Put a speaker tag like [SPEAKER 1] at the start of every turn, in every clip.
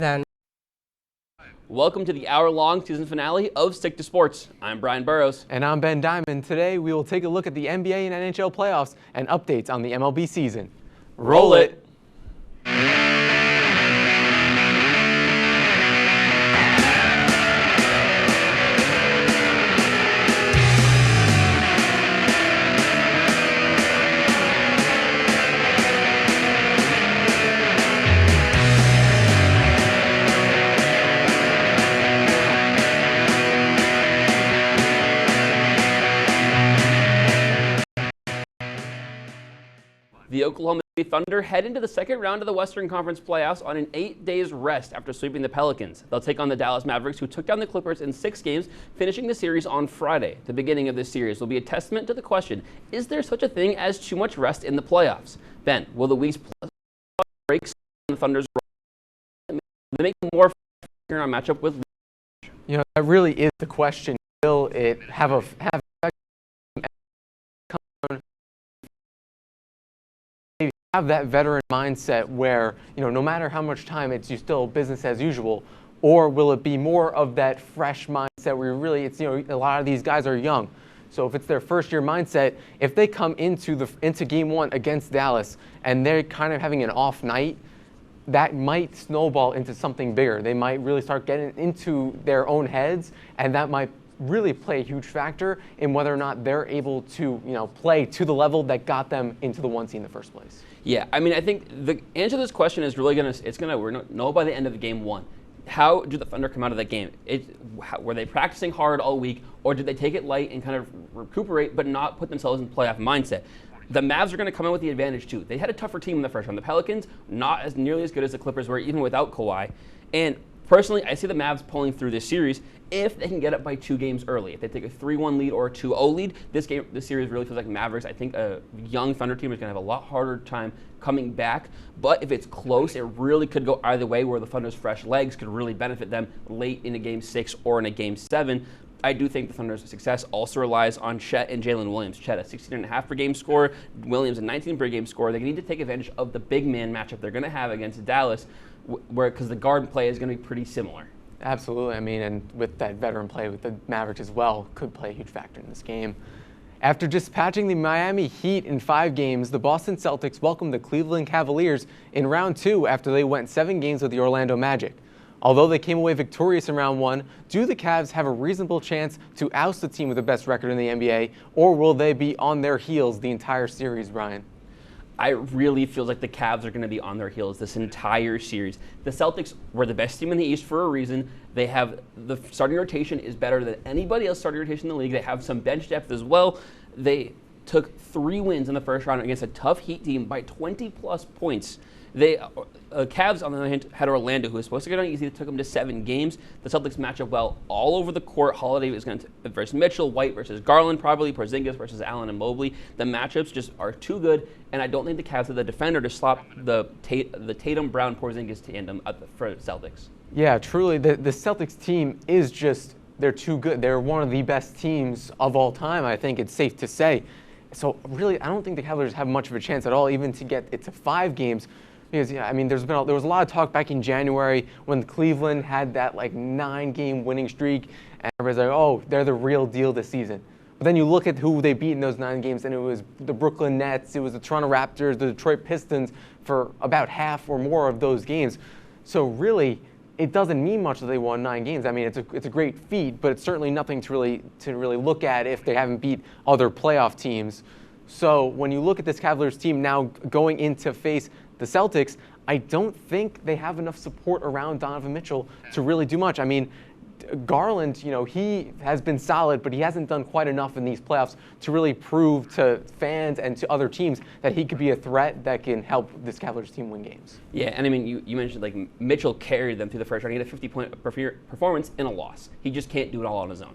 [SPEAKER 1] Then
[SPEAKER 2] Welcome to the hour-long season finale of Stick to Sports. I'm Brian Burrows.
[SPEAKER 3] And I'm Ben Diamond. Today we will take a look at the NBA and NHL playoffs and updates on the MLB season.
[SPEAKER 2] Roll it. The Oklahoma City Thunder head into the second round of the Western Conference playoffs on an 8 days rest after sweeping the Pelicans. They'll take on the Dallas Mavericks, who took down the Clippers in 6 games, finishing the series on Friday. The beginning of this series will be a testament to the question, is there such a thing as too much rest in the playoffs? Ben, will the week's breaks on the Thunder's role make more on matchup with?
[SPEAKER 3] That really is the question. Will it have that veteran mindset where, no matter how much time it's still business as usual, or will it be more of that fresh mindset where really a lot of these guys are young. So if it's their first year mindset, if they come into game 1 against Dallas and they're kind of having an off night, that might snowball into something bigger. They might really start getting into their own heads, and that might really play a huge factor in whether or not they're able to, play to the level that got them into the 1 seed in the first place.
[SPEAKER 2] Yeah, I think the answer to this question is really we're going to know by the end of game 1. How do the Thunder come out of that game? Were they practicing hard all week, or did they take it light and kind of recuperate but not put themselves in playoff mindset? The Mavs are going to come in with the advantage too. They had a tougher team in the first round. The Pelicans, not as nearly as good as the Clippers were, even without Kawhi. And personally, I see the Mavs pulling through this series if they can get up by 2 games early. If they take a 3-1 lead or a 2-0 lead, this series really feels like Mavericks. I think a young Thunder team is going to have a lot harder time coming back. But if it's close, it really could go either way, where the Thunder's fresh legs could really benefit them late in a game 6 or in a game 7. I do think the Thunder's success also relies on Chet and Jalen Williams. Chet, a 16.5 per game score, Williams, a 19 per game score. They need to take advantage of the big man matchup they're going to have against Dallas, because the guard play is going to be pretty similar.
[SPEAKER 3] Absolutely. And with that veteran play with the Mavericks as well, could play a huge factor in this game. After dispatching the Miami Heat in 5 games, the Boston Celtics welcomed the Cleveland Cavaliers in round 2 after they went 7 games with the Orlando Magic. Although they came away victorious in round 1, do the Cavs have a reasonable chance to oust the team with the best record in the NBA, or will they be on their heels the entire series, Brian?
[SPEAKER 2] I really feel like the Cavs are going to be on their heels this entire series. The Celtics were the best team in the East for a reason. They have the starting rotation is better than anybody else's starting rotation in the league. They have some bench depth as well. They took 3 wins in the first round against a tough Heat team by 20-plus points. Cavs, on the other hand, had Orlando, who was supposed to get on easy. They took them to 7 games. The Celtics match up well all over the court. Holiday is going to versus Mitchell, White versus Garland, probably Porzingis versus Allen and Mobley. The matchups just are too good, and I don't think the Cavs have the defender to stop the Tatum, Brown, Porzingis tandem for Celtics.
[SPEAKER 3] Yeah, truly, the Celtics team is they're too good. They're one of the best teams of all time, I think it's safe to say. So really, I don't think the Cavaliers have much of a chance at all, even to get it to 5 games. Because, there was a lot of talk back in January when Cleveland had that 9-game winning streak, and everybody's like, oh, they're the real deal this season. But then you look at who they beat in those 9 games, and it was the Brooklyn Nets, it was the Toronto Raptors, the Detroit Pistons for about half or more of those games. So really, it doesn't mean much that they won 9 games. It's a great feat, but it's certainly nothing to really look at if they haven't beat other playoff teams. So when you look at this Cavaliers team now going in to face the Celtics, I don't think they have enough support around Donovan Mitchell to really do much. Garland, he has been solid, but he hasn't done quite enough in these playoffs to really prove to fans and to other teams that he could be a threat that can help this Cavaliers team win games.
[SPEAKER 2] Yeah, and you mentioned Mitchell carried them through the first round. He had a 50-point performance in a loss. He just can't do it all on his own.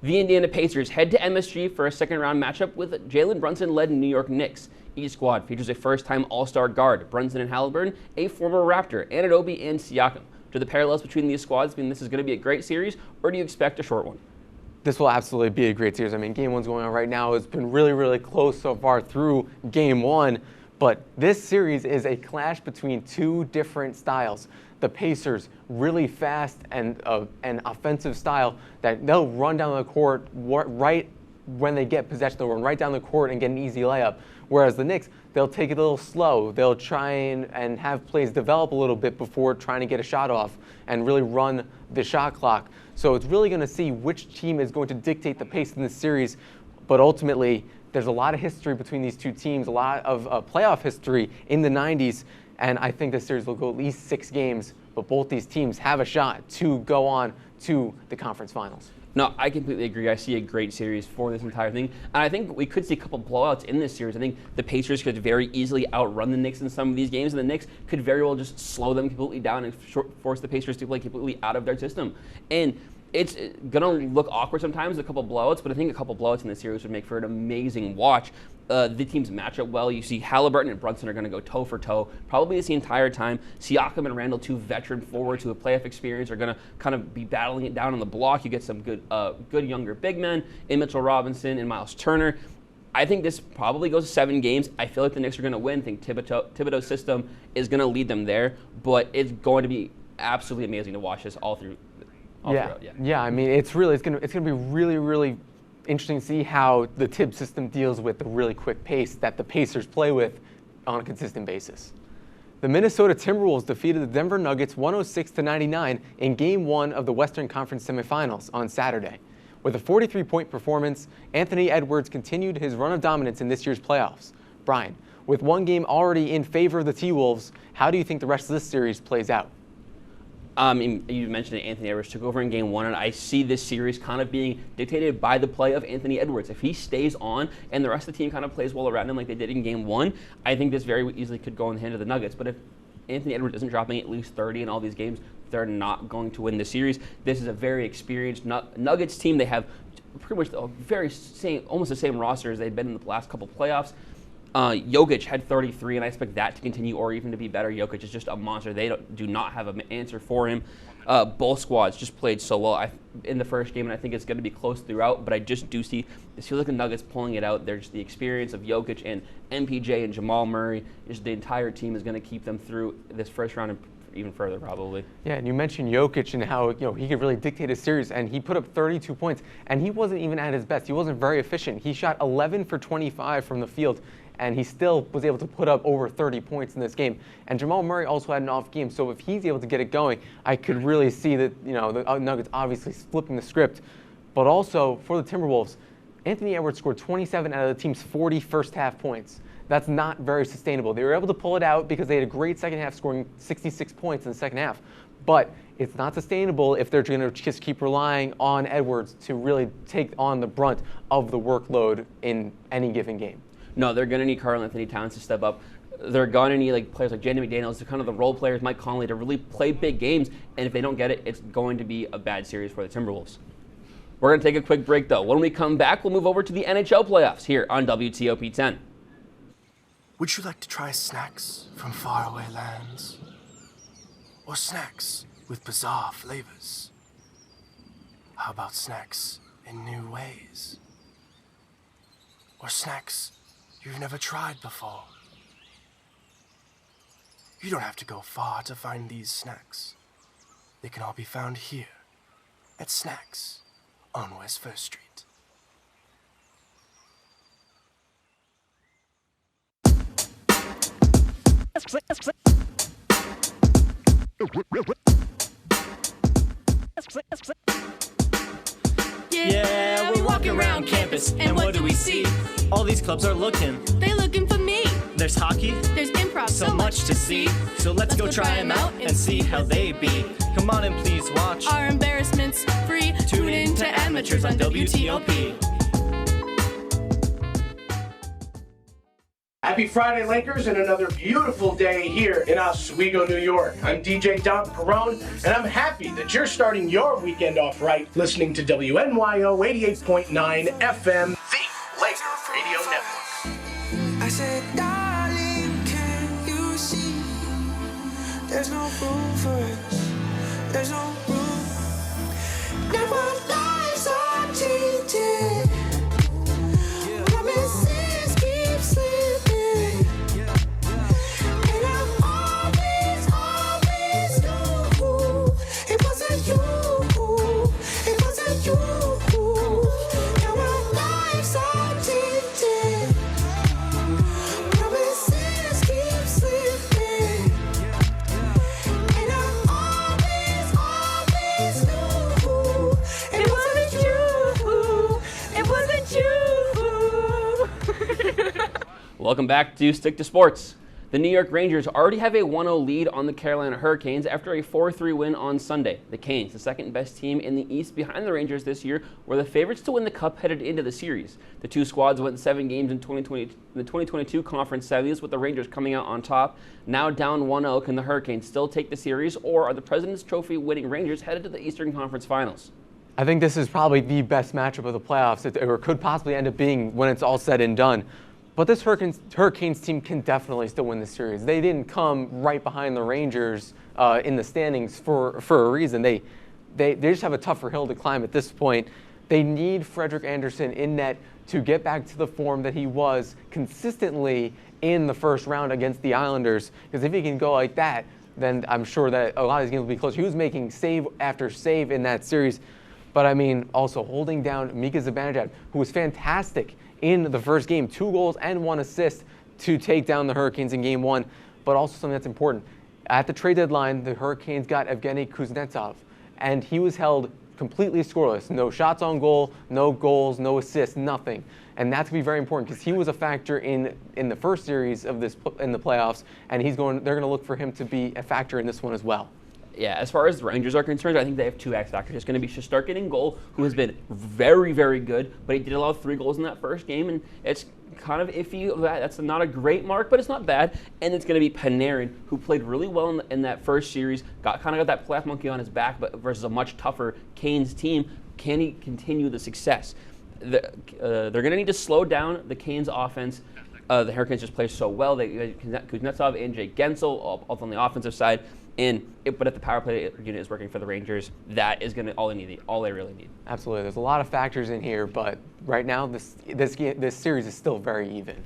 [SPEAKER 2] The Indiana Pacers head to MSG for a second-round matchup with Jalen Brunson-led New York Knicks. Each squad features a first-time All-Star guard, Brunson and Halliburton, a former Raptor, Anunoby, and Siakam. Do the parallels between these squads mean this is going to be a great series, or do you expect a short one?
[SPEAKER 3] This will absolutely be a great series. Game 1's going on right now. It's been really, really close so far through Game 1, but this series is a clash between 2 different styles. the Pacers really fast and offensive style that they'll run down the court right when they get possession. They'll run right down the court and get an easy layup. Whereas the Knicks, they'll take it a little slow. They'll try and have plays develop a little bit before trying to get a shot off and really run the shot clock. So it's really going to see which team is going to dictate the pace in this series. But ultimately, there's a lot of history between these two teams, a lot of playoff history in the 90s. And I think this series will go at least 6 games, but both these teams have a shot to go on to the conference finals.
[SPEAKER 2] No, I completely agree. I see a great series for this entire thing. And I think we could see a couple blowouts in this series. I think the Pacers could very easily outrun the Knicks in some of these games, and the Knicks could very well just slow them completely down and force the Pacers to play completely out of their system. And it's going to look awkward sometimes, a couple blowouts, but I think a couple blowouts in this series would make for an amazing watch. The teams match up well. You see Halliburton and Brunson are going to go toe for toe probably this entire time. Siakam and Randall, 2 veteran forwards who have playoff experience, are going to kind of be battling it down on the block. You get some good younger big men in Mitchell Robinson and Miles Turner. I think this probably goes 7 games. I feel like the Knicks are going to win. I think Thibodeau's system is going to lead them there, but it's going to be absolutely amazing to watch this all through.
[SPEAKER 3] Yeah. I mean, it's going to be really interesting to see how the Tibbs system deals with the really quick pace that the Pacers play with on a consistent basis. The Minnesota Timberwolves defeated the Denver Nuggets 106-99 in Game 1 of the Western Conference semifinals on Saturday. With a 43-point performance, Anthony Edwards continued his run of dominance in this year's playoffs. Brian, with one game already in favor of the T-Wolves, how do you think the rest of this series plays out?
[SPEAKER 2] You mentioned that Anthony Edwards took over in Game 1, and I see this series kind of being dictated by the play of Anthony Edwards. If he stays on and the rest of the team kind of plays well around him like they did in Game 1, I think this very easily could go in the hand of the Nuggets. But if Anthony Edwards isn't dropping at least 30 in all these games, they're not going to win the series. This is a very experienced Nuggets team. They have pretty much almost the same roster as they've been in the last couple playoffs. Jokic had 33, and I expect that to continue or even to be better. Jokic is just a monster. They do not have an answer for him. Both squads just played so well in the first game, and I think it's going to be close throughout, but I just do see this feels like the Nuggets pulling it out. There's the experience of Jokic and MPJ and Jamal Murray. Just the entire team is going to keep them through this first round and even further probably. Yeah, and you mentioned Jokic and how he could really dictate a series, and he put up 32 points, and he wasn't even at his best. He wasn't very efficient. He shot 11 for 25 from the field, and he still was able to put up over 30 points in this game. And Jamal Murray also had an off game, so if he's able to get it going, I could really see that the Nuggets obviously flipping the script. But also, for the Timberwolves, Anthony Edwards scored 27 out of the team's 40 first-half points. That's not very sustainable. They were able to pull it out because they had a great second half, scoring 66 points in the second half. But it's not sustainable if they're going to just keep relying on Edwards to really take on the brunt of the workload in any given game. No, they're going to need Karl-Anthony Towns to step up. They're going to need players like Jaden McDaniels, to kind of the role players, Mike Conley, to really play big games. And if they don't get it, it's going to be a bad series for the Timberwolves. We're going to take a quick break, though. When we come back, we'll move over to the NHL playoffs here on WTOP 10.
[SPEAKER 1] Would you like to try snacks from faraway lands? Or snacks with bizarre flavors? How about snacks in new ways? Or snacks you've never tried before? You don't have to go far to find these snacks. They can all be found here at Snacks on West 1st Street.
[SPEAKER 4] Yeah, we're walking around campus, and what do we see?
[SPEAKER 5] All these clubs are looking.
[SPEAKER 4] They're looking for me.
[SPEAKER 5] There's hockey,
[SPEAKER 4] There's improv,
[SPEAKER 5] so much to see. So let's go try them out and see how they be. Come on and please watch.
[SPEAKER 4] Our embarrassments free.
[SPEAKER 5] Tune in to Amateurs on WTOP.
[SPEAKER 6] Happy Friday, Lakers, and another beautiful day here in Oswego, New York. I'm DJ Don Perone, and I'm happy that you're starting your weekend off right listening to WNYO 88.9 FM, the Laker Radio Network.
[SPEAKER 7] I said, darling, can you see? There's no room for us. There's no room. Now our lives are changing. Promises keep slipping. And I'm always
[SPEAKER 2] Welcome back to Stick to Sports. The New York Rangers already have a 1-0 lead on the Carolina Hurricanes after a 4-3 win on Sunday. The Canes, the second best team in the East behind the Rangers this year, were the favorites to win the Cup headed into the series. The two squads went 7 games in the 2022 conference semis, with the Rangers coming out on top. Now down 1-0, can the Hurricanes still take the series, or are the President's Trophy winning Rangers headed to the Eastern Conference Finals?
[SPEAKER 3] I think this is probably the best matchup of the playoffs, or could possibly end up being when it's all said and done. But this Hurricanes team can definitely still win the series. They didn't come right behind the Rangers in the standings for a reason. They just have a tougher hill to climb at this point. They need Frederik Andersen in net to get back to the form that he was consistently in the first round against the Islanders. Because if he can go like that, then I'm sure that a lot of these games will be close. He was making save after save in that series. But I mean, also holding down Mika Zibanejad, who was fantastic in the first game, 2 goals and 1 assist to take down the Hurricanes in Game 1. But also something that's important. At the trade deadline, the Hurricanes got Evgeny Kuznetsov, and he was held completely scoreless. No shots on goal, no goals, no assists, nothing. And that's going to be very important because he was a factor in the first series of this in the playoffs, and they're going to look for him to be a factor in this one as well.
[SPEAKER 2] Yeah, as far as the Rangers are concerned, I think they have 2 X factors. It's going to be Shesterkin in goal, who has been very, very good, but he did allow 3 goals in that first game, and it's kind of iffy. That's not a great mark, but it's not bad. And it's going to be Panarin, who played really well in that first series, got that playoff monkey on his back, but versus a much tougher Canes team. Can he continue the success? They're going to need to slow down the Canes offense. The Hurricanes just play so well. Kuznetsov and Jake Gensel, all on the offensive side. But if the power play unit is working for the Rangers, that is going to all they really need.
[SPEAKER 3] Absolutely. There's a lot of factors in here, but right now this series is still very even.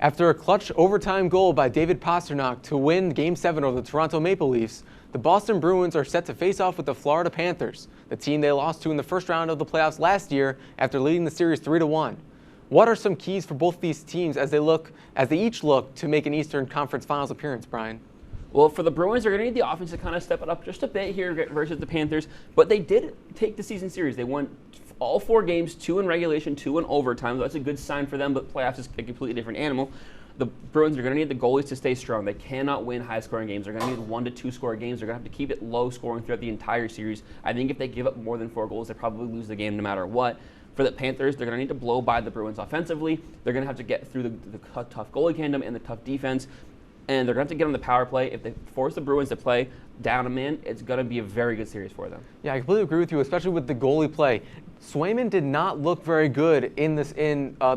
[SPEAKER 3] After a clutch overtime goal by David Pastrnak to win Game 7 over the Toronto Maple Leafs, the Boston Bruins are set to face off with the Florida Panthers, the team they lost to in the first round of the playoffs last year after leading the series 3-1. What are some keys for both these teams as they each look to make an Eastern Conference Finals appearance, Brian?
[SPEAKER 2] Well, for the Bruins, they're going to need the offense to kind of step it up just a bit here versus the Panthers. But they did take the season series. They won all 4 games, 2 in regulation, 2 in overtime. So that's a good sign for them, but playoffs is a completely different animal. The Bruins are going to need the goalies to stay strong. They cannot win high-scoring games. They're going to need 1 to 2 score games. They're going to have to keep it low-scoring throughout the entire series. I think if they give up more than 4 goals, they probably lose the game no matter what. For the Panthers, they're going to need to blow by the Bruins offensively. They're going to have to get through the tough goalie tandem and the tough defense. And they're going to have to get on the power play. If they force the Bruins to play down a man, it's going to be a very good series for them.
[SPEAKER 3] Yeah, I completely agree with you, especially with the goalie play. Swayman did not look very good in the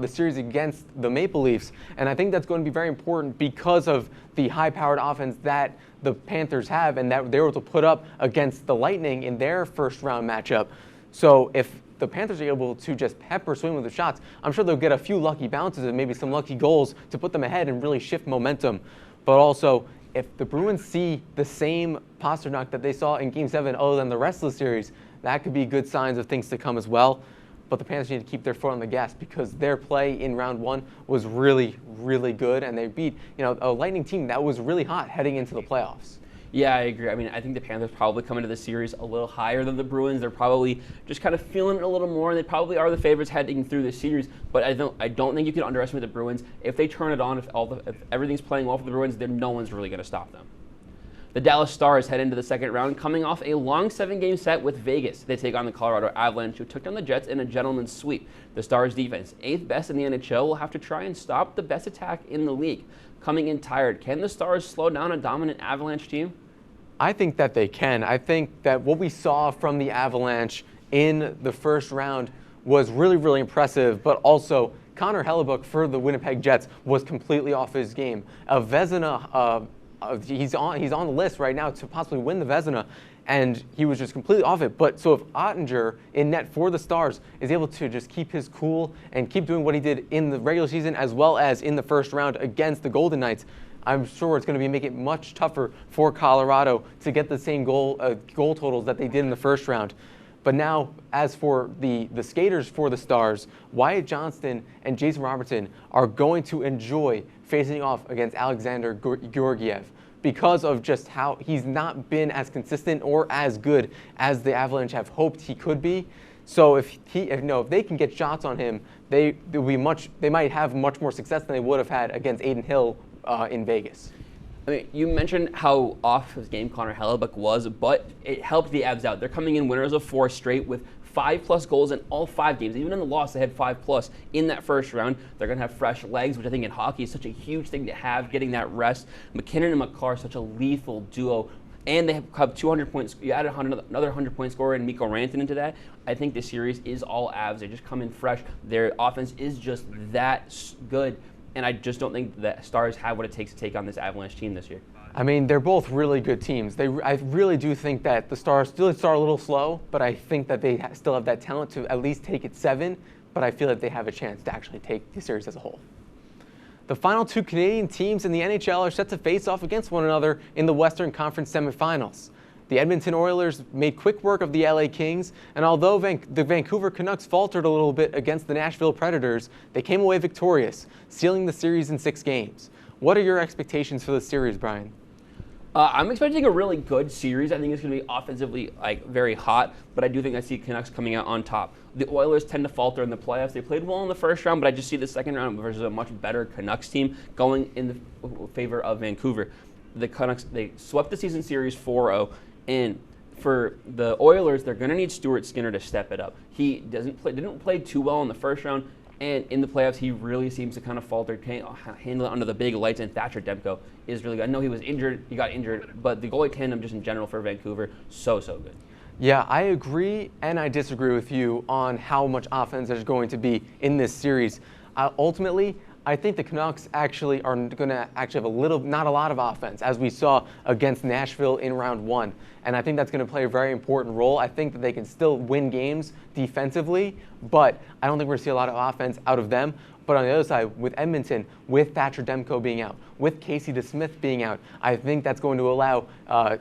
[SPEAKER 3] series against the Maple Leafs, and I think that's going to be very important because of the high-powered offense that the Panthers have and that they were able to put up against the Lightning in their first-round matchup. So if the Panthers are able to just pepper Swayman with the shots, I'm sure they'll get a few lucky bounces and maybe some lucky goals to put them ahead and really shift momentum. But also, if the Bruins see the same Pastrnak that they saw in Game 7 other than the rest of the series, that could be good signs of things to come as well. But the Panthers need to keep their foot on the gas because their play in round 1 was really, really good, and they beat a Lightning team that was really hot heading into the playoffs.
[SPEAKER 2] Yeah, I agree. I mean, I think the Panthers probably come into the series a little higher than the Bruins. They're probably just kind of feeling it a little more. They probably are the favorites heading through the series, but I don't think you can underestimate the Bruins. If they turn it on, if everything's playing well for the Bruins, then no one's really going to stop them. The Dallas Stars head into the second round, coming off a long 7-game set with Vegas. They take on the Colorado Avalanche, who took down the Jets in a gentleman's sweep. The Stars' defense, 8th best in the NHL, will have to try and stop the best attack in the league. Coming in tired, can the Stars slow down a dominant Avalanche team?
[SPEAKER 3] I think that they can. I think that what we saw from the Avalanche in the first round was really, really impressive, but also Connor Hellebuck for the Winnipeg Jets was completely off his game. Vezina, he's on the list right now to possibly win the Vezina, and he was just completely off it. But so if Ottinger in net for the Stars is able to just keep his cool and keep doing what he did in the regular season as well as in the first round against the Golden Knights, I'm sure it's going to be making it much tougher for Colorado to get the same goal totals that they did in the first round. But now, as for the skaters for the Stars, Wyatt Johnston and Jason Robertson are going to enjoy facing off against Alexander Georgiev because of just how he's not been as consistent or as good as the Avalanche have hoped he could be. So if they can get shots on him, they might have much more success than they would have had against Aiden Hill in Vegas.
[SPEAKER 2] I mean, you mentioned how off his game Connor Hellebuck was, but it helped the Avs out. They're coming in winners of 4 straight with 5+ goals in all 5 games. Even in the loss, they had 5+ in that first round. They're going to have fresh legs, which I think in hockey is such a huge thing to have, getting that rest. McKinnon and McCarr are such a lethal duo. And they have 200 points. You add another 100-point scorer and Mikko Rantanen into that. I think this series is all Avs. They just come in fresh. Their offense is just that good. And I just don't think the Stars have what it takes to take on this Avalanche team this year.
[SPEAKER 3] I mean, they're both really good teams. I really do think that the Stars still start a little slow, but I think that they still have that talent to at least take it 7. But I feel that they have a chance to actually take the series as a whole. The final 2 Canadian teams in the NHL are set to face off against one another in the Western Conference semifinals. The Edmonton Oilers made quick work of the LA Kings, and although the Vancouver Canucks faltered a little bit against the Nashville Predators, they came away victorious, sealing the series in 6 games. What are your expectations for the series, Brian?
[SPEAKER 2] I'm expecting a really good series. I think it's going to be offensively very hot, but I do think I see Canucks coming out on top. The Oilers tend to falter in the playoffs. They played well in the first round, but I just see the second round versus a much better Canucks team going in the favor of Vancouver. The Canucks, they swept the season series 4-0, and for the Oilers, they're going to need Stuart Skinner to step it up. He didn't play too well in the first round, and in the playoffs, he really seems to kind of falter, can't handle it under the big lights, and Thatcher Demko is really good. I know he was injured, he got injured, but the goalie tandem just in general for Vancouver, so good.
[SPEAKER 3] Yeah, I agree and I disagree with you on how much offense there's going to be in this series. Ultimately, I think the Canucks actually are going to have not a lot of offense, as we saw against Nashville in round 1. And I think that's going to play a very important role. I think that they can still win games defensively, but I don't think we're going to see a lot of offense out of them. But on the other side, with Edmonton, with Thatcher Demko being out, with Casey DeSmith being out, I think that's going to allow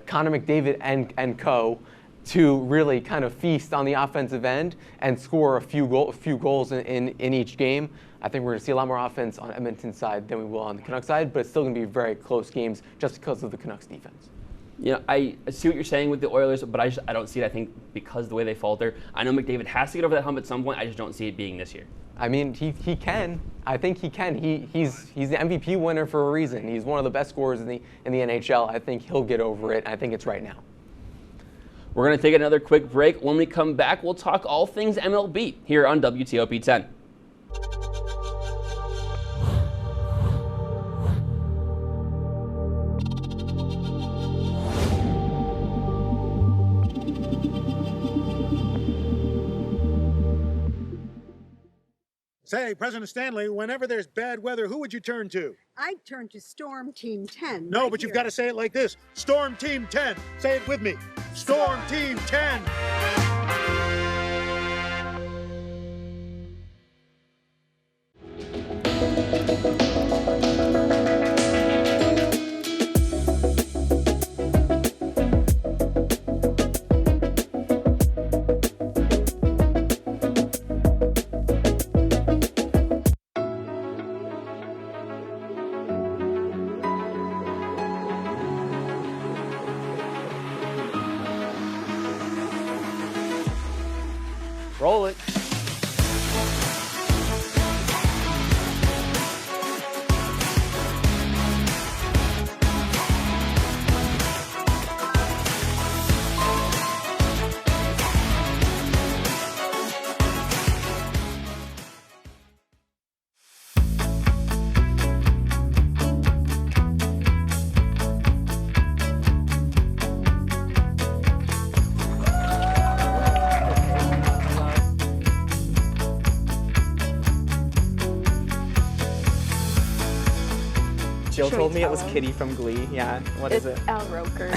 [SPEAKER 3] Connor McDavid and co. to really kind of feast on the offensive end and score a few goals in each game. I think we're going to see a lot more offense on Edmonton's side than we will on the Canucks side, but it's still going to be very close games just because of the Canucks defense.
[SPEAKER 2] Yeah, I see what you're saying with the Oilers, but I don't see it, I think, because the way they falter. I know McDavid has to get over that hump at some point. I just don't see it being this year.
[SPEAKER 3] I mean, he can. I think he can. He's the MVP winner for a reason. He's one of the best scorers in the NHL. I think he'll get over it. I think it's right now.
[SPEAKER 2] We're going to take another quick break. When we come back, we'll talk all things MLB here on WTOP 10.
[SPEAKER 8] Say, President Stanley, whenever there's bad weather, who would you turn to?
[SPEAKER 9] I'd turn to Storm Team 10.
[SPEAKER 8] No,
[SPEAKER 9] right
[SPEAKER 8] but you've
[SPEAKER 9] here.
[SPEAKER 8] got to say it like this. Storm Team 10. Say it with me. Storm Team 10.
[SPEAKER 2] Roll it.
[SPEAKER 10] Jill
[SPEAKER 11] Should we
[SPEAKER 10] told me it
[SPEAKER 11] tell
[SPEAKER 10] was
[SPEAKER 11] him?
[SPEAKER 10] Kitty from Glee. Yeah, what is it?
[SPEAKER 11] Al Roker.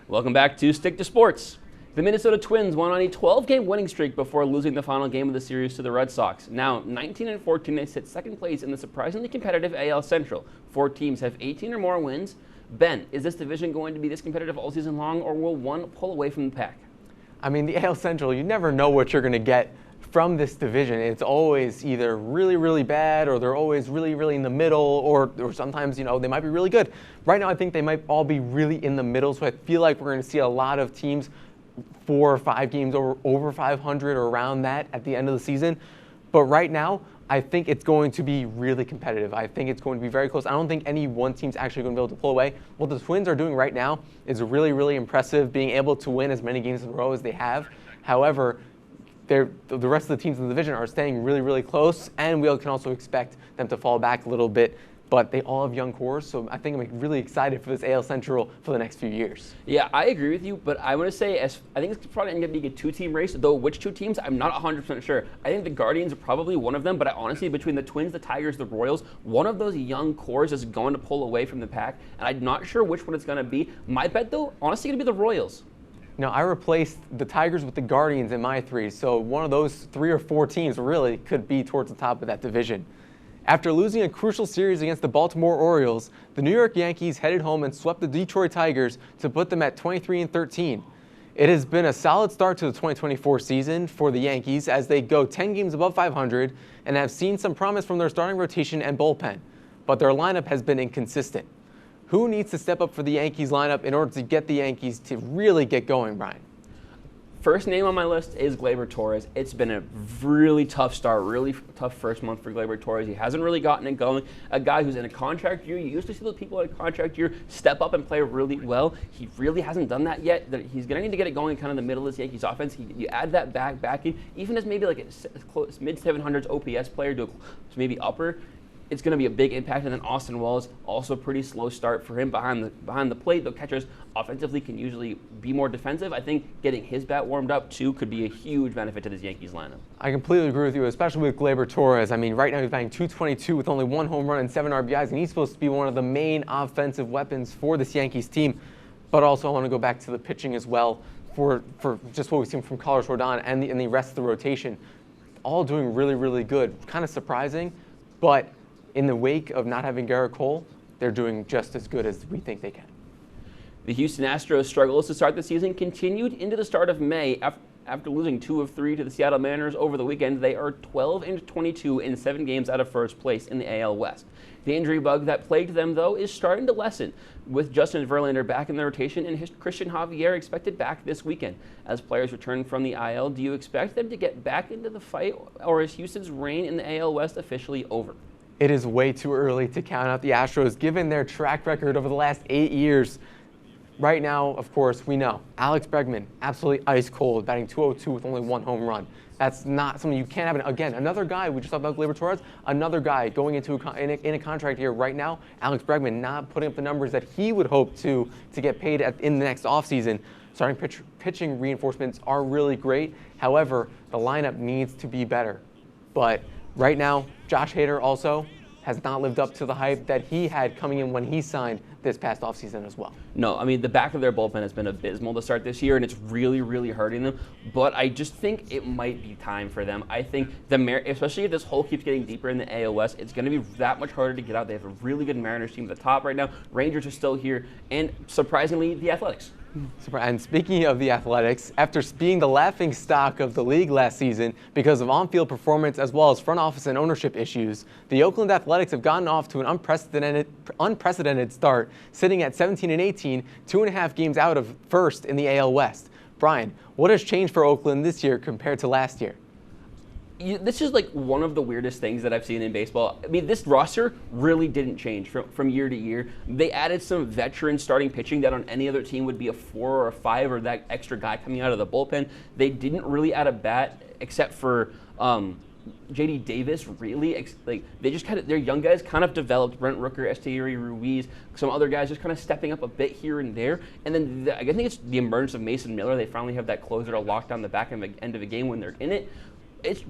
[SPEAKER 2] Welcome back to Stick to Sports. The Minnesota Twins won on a 12-game winning streak before losing the final game of the series to the Red Sox. Now, 19-14, they sit second place in the surprisingly competitive AL Central. 4 teams have 18 or more wins, Ben, is this division going to be this competitive all season long, or will one pull away from the pack?
[SPEAKER 3] I mean, the AL Central, you never know what you're going to get from this division. It's always either really, really bad, or they're always really, really in the middle, or sometimes, they might be really good. Right now, I think they might all be really in the middle, so I feel like we're going to see a lot of teams 4 or 5 games over 500 or around that at the end of the season. But right now, I think it's going to be really competitive. I think it's going to be very close. I don't think any one team's actually going to be able to pull away. What the Twins are doing right now is really, really impressive, being able to win as many games in a row as they have. However, the rest of the teams in the division are staying really, really close, and we can also expect them to fall back a little bit. But they all have young cores, so I think I'm really excited for this AL Central for the next few years.
[SPEAKER 2] Yeah, I agree with you, but I want to say I think it's probably going to be a 2-team race, though which 2 teams, I'm not 100% sure. I think the Guardians are probably one of them, but honestly, between the Twins, the Tigers, the Royals, one of those young cores is going to pull away from the pack, and I'm not sure which one it's going to be. My bet, though, honestly, going to be the Royals.
[SPEAKER 3] Now, I replaced the Tigers with the Guardians in my 3, so one of those 3 or 4 teams really could be towards the top of that division. After losing a crucial series against the Baltimore Orioles, the New York Yankees headed home and swept the Detroit Tigers to put them at 23-13. It has been a solid start to the 2024 season for the Yankees as they go 10 games above 500 and have seen some promise from their starting rotation and bullpen, but their lineup has been inconsistent. Who needs to step up for the Yankees lineup in order to get the Yankees to really get going, Brian?
[SPEAKER 2] First name on my list is Gleyber Torres. It's been a really tough start, really tough first month for Gleyber Torres. He hasn't really gotten it going. A guy who's in a contract year, you used to see those people in a contract year step up and play really well. He really hasn't done that yet. He's going to need to get it going in kind of the middle of this Yankees offense. You add that back in, even as maybe like a mid-700s OPS player to maybe upper, it's going to be a big impact. And then Austin Wells, also a pretty slow start for him behind the plate. The catchers offensively can usually be more defensive. I think getting his bat warmed up, too, could be a huge benefit to this Yankees lineup.
[SPEAKER 3] I completely agree with you, especially with Gleyber Torres. I mean, right now he's batting .222 with only 1 home run and 7 RBIs, and he's supposed to be one of the main offensive weapons for this Yankees team. But also I want to go back to the pitching as well for just what we've seen from Carlos Rodon and the rest of the rotation. All doing really, really good. Kind of surprising, but in the wake of not having Garrett Cole, they're doing just as good as we think they can.
[SPEAKER 2] The Houston Astros' struggles to start the season continued into the start of May. After losing 2 of 3 to the Seattle Mariners over the weekend, they are 12-22 in 7 games out of first place in the AL West. The injury bug that plagued them, though, is starting to lessen, with Justin Verlander back in the rotation and Christian Javier expected back this weekend. As players return from the IL, do you expect them to get back into the fight, or is Houston's reign in the AL West officially over?
[SPEAKER 3] It is way too early to count out the Astros, given their track record over the last 8 years. Right now, of course, we know Alex Bregman, absolutely ice cold, batting .202 with only 1 home run. That's not something you can't have. Again, another guy, we just talked about Gleyber Torres, another guy going into in a contract here right now, Alex Bregman not putting up the numbers that he would hope to get paid in the next offseason. Starting pitching reinforcements are really great. However, the lineup needs to be better. But right now, Josh Hader also has not lived up to the hype that he had coming in when he signed this past offseason as well.
[SPEAKER 2] No, I mean, the back of their bullpen has been abysmal to start this year, and it's really, really hurting them. But I just think it might be time for them. I think, especially if this hole keeps getting deeper in the AL West, it's going to be that much harder to get out. They have a really good Mariners team at the top right now. Rangers are still here, and surprisingly, the Athletics.
[SPEAKER 3] And speaking of the Athletics, after being the laughing stock of the league last season because of on-field performance as well as front office and ownership issues, the Oakland Athletics have gotten off to an unprecedented start, sitting at 17-18, 2.5 games out of first in the AL West. Brian, what has changed for Oakland this year compared to last year?
[SPEAKER 2] This is like one of the weirdest things that I've seen in baseball. I mean, this roster really didn't change from year to year. They added some veteran starting pitching that on any other team would be a 4 or a 5 or that extra guy coming out of the bullpen. They didn't really add a bat except for J.D. Davis, really. They just their young guys kind of developed. Brent Rooker, Esteury Ruiz, some other guys just kind of stepping up a bit here and there. And then I think it's the emergence of Mason Miller. They finally have that closer to lock down the back end of a game when they're in it.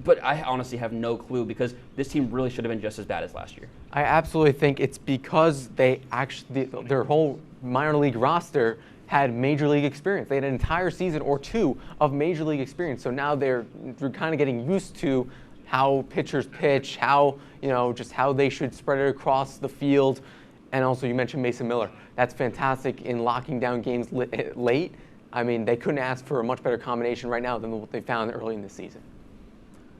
[SPEAKER 2] But I honestly have no clue because this team really should have been just as bad as last year.
[SPEAKER 3] I absolutely think it's because their whole minor league roster had major league experience. They had an entire season or 2 of major league experience. So now they're kind of getting used to how pitchers pitch, just how they should spread it across the field. And also, you mentioned Mason Miller. That's fantastic in locking down games late. I mean, they couldn't ask for a much better combination right now than what they found early in the season.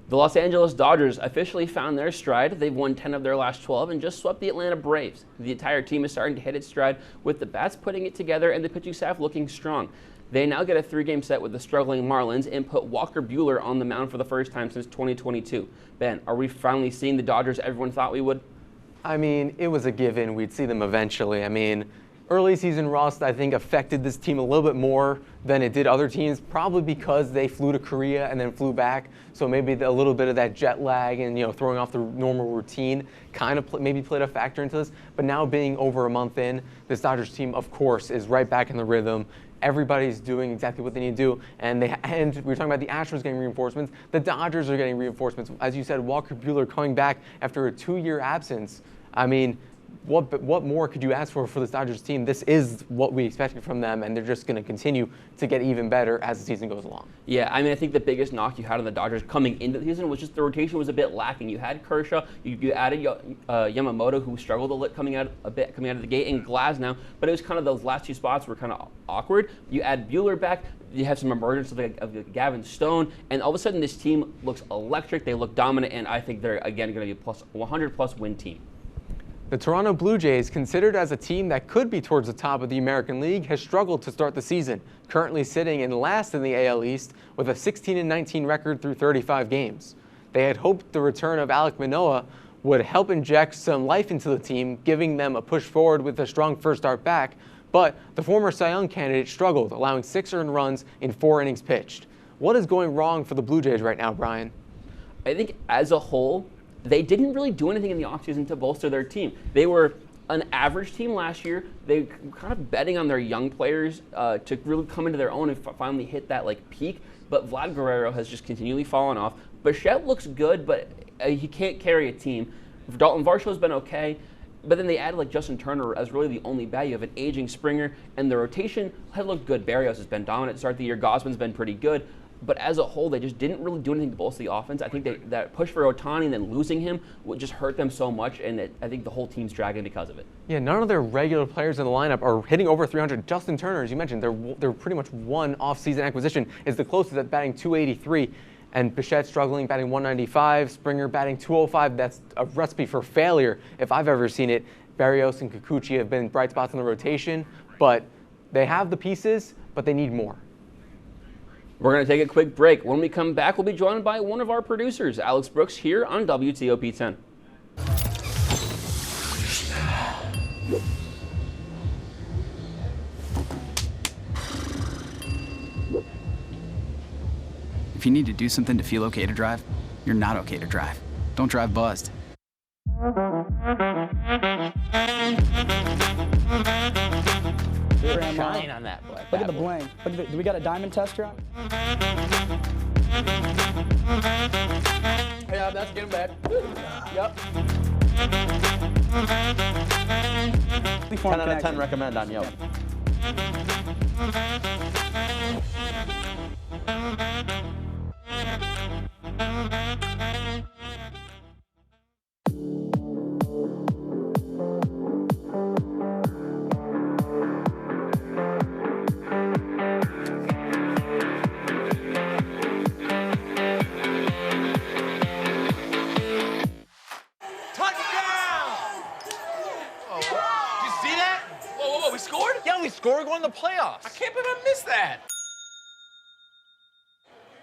[SPEAKER 2] The Los Angeles Dodgers officially found their stride. They've won 10 of their last 12 and just swept the Atlanta Braves. The entire team is starting to hit its stride with the bats putting it together and the pitching staff looking strong. They now get a 3-game set with the struggling Marlins and put Walker Buehler on the mound for the first time since 2022. Ben, are we finally seeing the Dodgers everyone thought we would?
[SPEAKER 3] I mean, it was a given we'd see them eventually. I mean, early season rust, I think, affected this team a little bit more than it did other teams, probably because they flew to Korea and then flew back. So maybe a little bit of that jet lag and, throwing off the normal routine kind of maybe played a factor into this. But now being over a month in, this Dodgers team, of course, is right back in the rhythm. Everybody's doing exactly what they need to do. And we were talking about the Astros getting reinforcements. The Dodgers are getting reinforcements. As you said, Walker Buehler coming back after a 2-year absence. I mean, what more could you ask for this Dodgers team? This is what we expected from them, and they're just going to continue to get even better as the season goes along.
[SPEAKER 2] Yeah, I mean, I think the biggest knock you had on the Dodgers coming into the season was just the rotation was a bit lacking. You had Kershaw, you added Yamamoto, who struggled a little coming out of the gate, and Glasnow, but it was kind of those last 2 spots were kind of awkward. You add Buehler back, you have some emergence of Gavin Stone, and all of a sudden this team looks electric, they look dominant, and I think they're, again, going to be a 100-plus win team.
[SPEAKER 3] The Toronto Blue Jays, considered as a team that could be towards the top of the American League, has struggled to start the season, currently sitting in last in the AL East with a 16-19 record through 35 games. They had hoped the return of Alek Manoah would help inject some life into the team, giving them a push forward with a strong first start back, but the former Cy Young candidate struggled, allowing 6 earned runs in 4 innings pitched. What is going wrong for the Blue Jays right now, Brian?
[SPEAKER 2] I think as a whole, they didn't really do anything in the offseason to bolster their team. They were an average team last year. They were kind of betting on their young players to really come into their own and finally hit that peak. But Vlad Guerrero has just continually fallen off. Bichette looks good, but he can't carry a team. Dalton Varshaw's been okay. But then they added Justin Turner as really the only bat. You have an aging Springer, and the rotation had looked good. Barrios has been dominant to start the year. Gosman's been pretty good. But as a whole, they just didn't really do anything to bolster the offense. I think that push for Ohtani and then losing him would just hurt them so much, and I think the whole team's dragging because of it.
[SPEAKER 3] Yeah, none of their regular players in the lineup are hitting over 300. Justin Turner, as you mentioned, they're pretty much one off-season acquisition, is the closest at batting 283. And Bichette struggling, batting 195. Springer batting 205. That's a recipe for failure if I've ever seen it. Barrios and Kikuchi have been bright spots in the rotation, but they have the pieces, but they need more.
[SPEAKER 2] We're going to take a quick break. When we come back, we'll be joined by one of our producers, Alex Brooks, here on WTOP 10.
[SPEAKER 11] If you need to do something to feel okay to drive, you're not okay to drive. Don't drive buzzed.
[SPEAKER 12] Shine on that black. Look at the bling. Do we got a diamond tester on? Yeah, that's getting bad. Yep.
[SPEAKER 13] 10 out of 10 recommend on Yelp.
[SPEAKER 14] We're going to the playoffs.
[SPEAKER 15] I can't believe I missed that.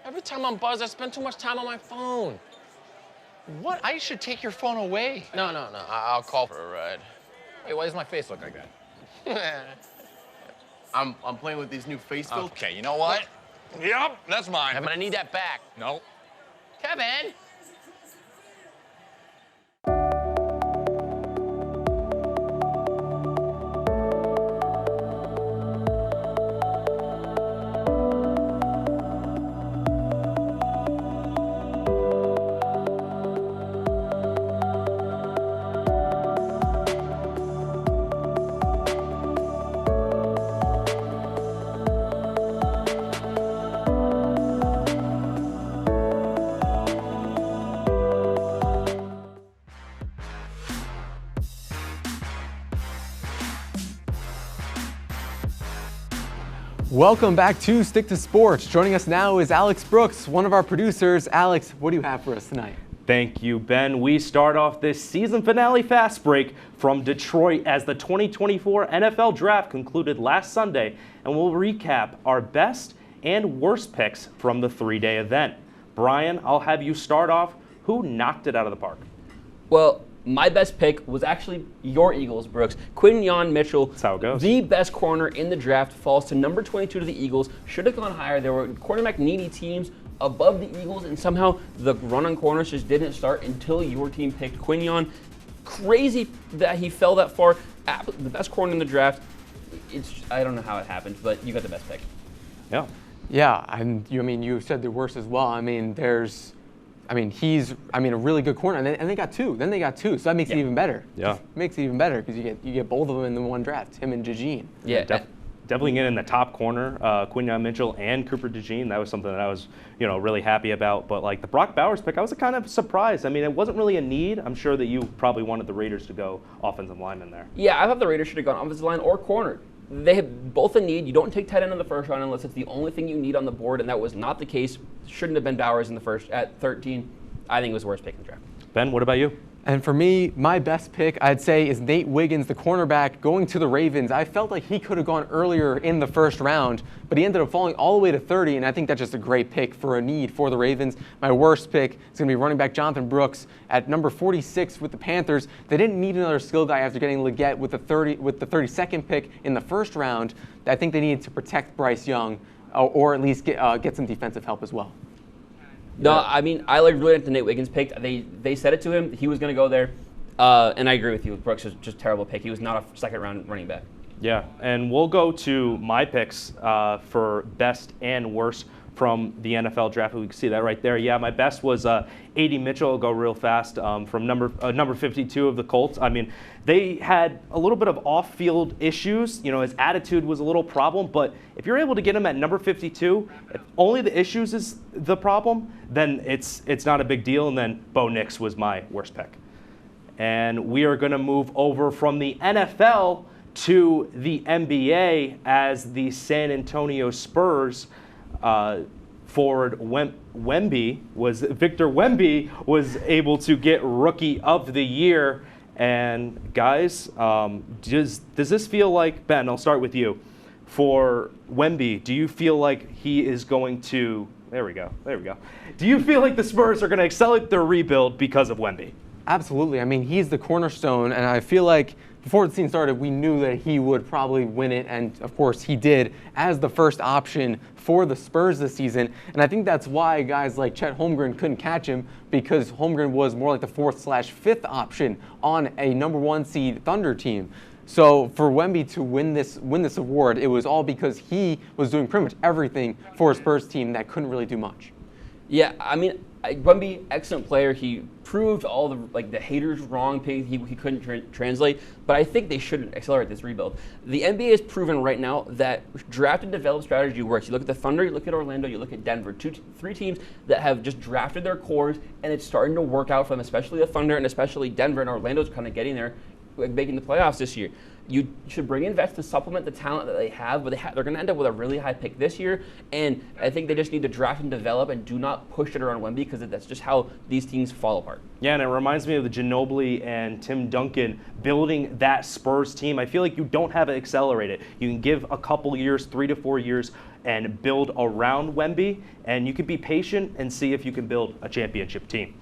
[SPEAKER 14] Every time I'm buzzed, I spend too much time on my phone. What? I should take your phone away. No. I'll call for a ride.
[SPEAKER 15] Hey, why does my face look like that?
[SPEAKER 14] I'm playing with these new face filters.
[SPEAKER 15] Okay, you know what? Yep, that's mine.
[SPEAKER 14] But I need that back.
[SPEAKER 15] No.
[SPEAKER 14] Kevin.
[SPEAKER 3] Welcome back to Stick to Sports. Joining us now is Alex Brooks, one of our producers. Alex, what do you have for us tonight?
[SPEAKER 13] Thank you, Ben. We start off this season finale fast break from Detroit as the 2024 NFL Draft concluded last Sunday, and we'll recap our best and worst picks from the three-day event. Brian, I'll have you start off. Who knocked it out of the park?
[SPEAKER 2] Well, my best pick was actually your Eagles, Brooks. Quinyon Mitchell,
[SPEAKER 13] that's how it goes.
[SPEAKER 2] The best corner in the draft, falls to number 22 to the Eagles. Should have gone higher. There were cornerback needy teams above the Eagles, and somehow the run on corners just didn't start until your team picked Quinyon. Crazy that he fell that far. The best corner in the draft. I don't know how it happened, but you got the best pick.
[SPEAKER 13] Yeah.
[SPEAKER 3] Yeah, and you said the worst as well. He's a really good corner, and they got two. Then they got two, so that makes it even better.
[SPEAKER 13] Yeah,
[SPEAKER 3] it makes it even better because you get both of them in the one draft, him and Jajeen.
[SPEAKER 2] Yeah,
[SPEAKER 13] definitely getting in the top corner, Quinyon Mitchell and Cooper DeJean. That was something that I was, really happy about. But like the Brock Bowers pick, I was kind of surprised. It wasn't really a need. I'm sure that you probably wanted the Raiders to go offensive lineman there.
[SPEAKER 2] Yeah, I thought the Raiders should have gone offensive line or corner. They have both a need. You don't take tight end in the first round unless it's the only thing you need on the board, and that was not the case. Shouldn't have been Bowers in the first at 13. I think it was the worst pick in the draft.
[SPEAKER 13] Ben, what about you?
[SPEAKER 3] And for me, my best pick, I'd say, is Nate Wiggins, the cornerback, going to the Ravens. I felt like he could have gone earlier in the first round, but he ended up falling all the way to 30, and I think that's just a great pick for a need for the Ravens. My worst pick is going to be running back Jonathan Brooks at number 46 with the Panthers. They didn't need another skill guy after getting Leggett with the 32nd pick in the first round. I think they needed to protect Bryce Young, or at least get some defensive help as well.
[SPEAKER 2] No, I really liked the Nate Wiggins pick. They said it to him. He was going to go there. And I agree with you. Brooks was just a terrible pick. He was not a second-round running back.
[SPEAKER 13] Yeah, and we'll go to my picks for best and worst from the NFL draft. We can see that right there. Yeah, my best was A.D. Mitchell. I'll go real fast from number 52 of the Colts. They had a little bit of off-field issues. His attitude was a little problem, but if you're able to get him at number 52, if only the issues is the problem, then it's not a big deal. And then Bo Nix was my worst pick. And we are going to move over from the NFL to the NBA as the San Antonio Spurs forward Victor Wemby was able to get Rookie of the Year. And guys, does this feel like, Ben, I'll start with you. For Wemby, do you feel like he is going to, there we go. Do you feel like the Spurs are going to accelerate their rebuild because of Wemby?
[SPEAKER 3] Absolutely. He's the cornerstone, and I feel like before the season started, we knew that he would probably win it, and of course he did, as the first option for the Spurs this season. And I think that's why guys like Chet Holmgren couldn't catch him, because Holmgren was more like the 4th/5th option on a number 1 seed Thunder team. So for Wemby to win this award, it was all because he was doing pretty much everything for a Spurs team that couldn't really do much.
[SPEAKER 2] Yeah, Wemby, excellent player. He proved all the haters wrong. He couldn't translate, but I think they should accelerate this rebuild. The NBA has proven right now that draft and develop strategy works. You look at the Thunder, you look at Orlando, you look at Denver, 3 teams that have just drafted their cores, and it's starting to work out for them, especially the Thunder and especially Denver, and Orlando's kind of getting there, making the playoffs this year. You should bring in vets to supplement the talent that they have, but they're going to end up with a really high pick this year, and I think they just need to draft and develop and do not push it around Wemby, because that's just how these teams fall apart.
[SPEAKER 13] Yeah, and it reminds me of the Ginobili and Tim Duncan building that Spurs team. I feel like you don't have to accelerate it. You can give a couple years, 3 to 4 years, and build around Wemby, and you can be patient and see if you can build a championship team.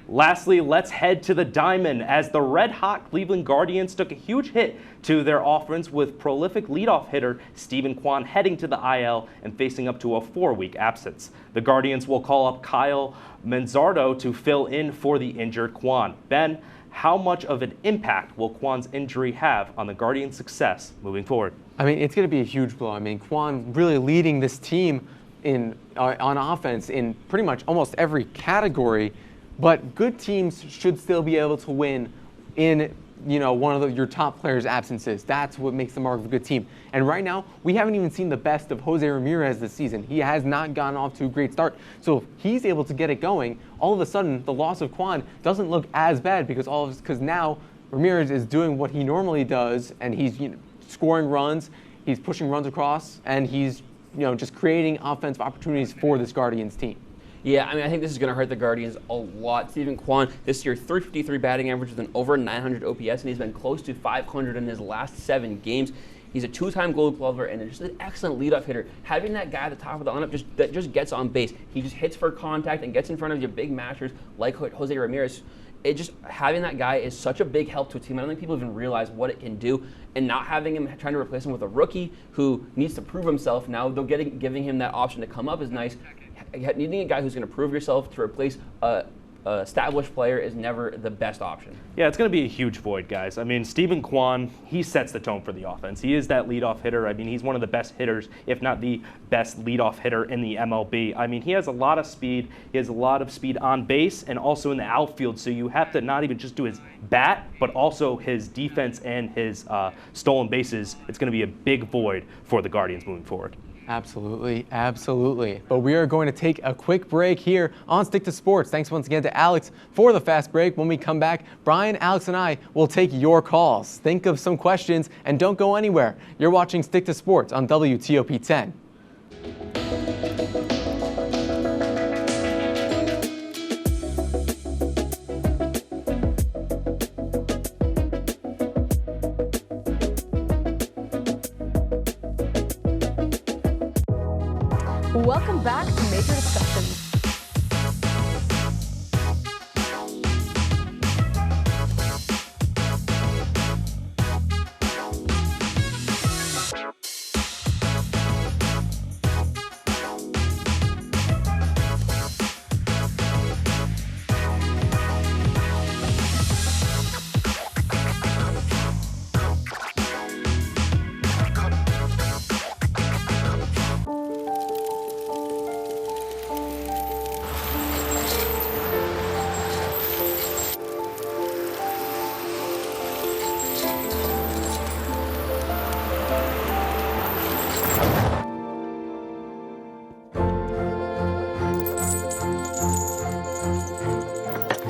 [SPEAKER 13] Lastly, let's head to the diamond as the red-hot Cleveland Guardians took a huge hit to their offense with prolific leadoff hitter Stephen Kwan heading to the IL and facing up to a 4-week absence. The Guardians will call up Kyle Manzardo to fill in for the injured Kwan. Ben, how much of an impact will Kwan's injury have on the Guardians' success moving forward?
[SPEAKER 3] It's going to be a huge blow. Kwan really leading this team on offense in pretty much almost every category. But good teams should still be able to win in one of your top players' absences. That's what makes the mark of a good team. And right now, we haven't even seen the best of Jose Ramirez this season. He has not gotten off to a great start. So if he's able to get it going, all of a sudden, the loss of Kwan doesn't look as bad, because now Ramirez is doing what he normally does, and he's scoring runs, he's pushing runs across, and he's just creating offensive opportunities for this Guardians team.
[SPEAKER 2] Yeah, I mean, I think this is going to hurt the Guardians a lot. Stephen Kwan, this year, 353 batting average with an over 900 OPS, and he's been close to 500 in his last 7 games. He's a 2-time Gold Glover and just an excellent leadoff hitter. Having that guy at the top of the lineup that just gets on base. He just hits for contact and gets in front of your big mashers like Jose Ramirez. Having that guy is such a big help to a team. I don't think people even realize what it can do. And not having him, trying to replace him with a rookie who needs to prove himself now, though giving him that option to come up is nice. Needing a guy who's going to prove yourself to replace a established player is never the best option.
[SPEAKER 13] Yeah, it's going to be a huge void, guys. I mean, Stephen Kwan, he sets the tone for the offense. He is that leadoff hitter. I mean, he's one of the best hitters, if not the best leadoff hitter in the MLB. I mean, he has a lot of speed. He has a lot of speed on base and also in the outfield. So you have to not even just do his bat, but also his defense and his stolen bases. It's going to be a big void for the Guardians moving forward.
[SPEAKER 3] Absolutely, absolutely. But we are going to take a quick break here on Stick to Sports. Thanks once again to Alex for the fast break. When we come back, Brian, Alex, and I will take your calls. Think of some questions and don't go anywhere. You're watching Stick to Sports on WTOP 10.
[SPEAKER 16] Welcome back to Major Discussions.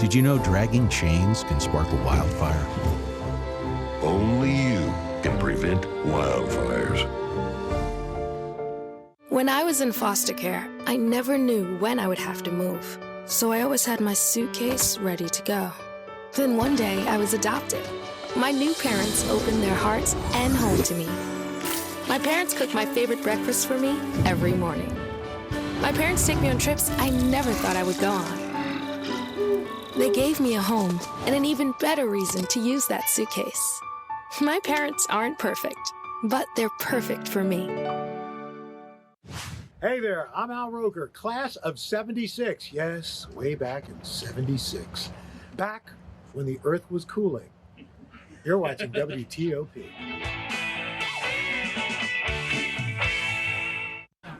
[SPEAKER 17] Did you know dragging chains can spark a wildfire?
[SPEAKER 18] Only you can prevent wildfires.
[SPEAKER 19] When I was in foster care, I never knew when I would have to move. So I always had my suitcase ready to go. Then one day I was adopted. My new parents opened their hearts and home to me. My parents cook my favorite breakfast for me every morning. My parents take me on trips I never thought I would go on. They gave me a home and an even better reason to use that suitcase. My parents aren't perfect, but they're perfect for me.
[SPEAKER 8] Hey there, I'm Al Roker, class of 76. Yes, way back in 76. Back when the earth was cooling. You're watching WTOP.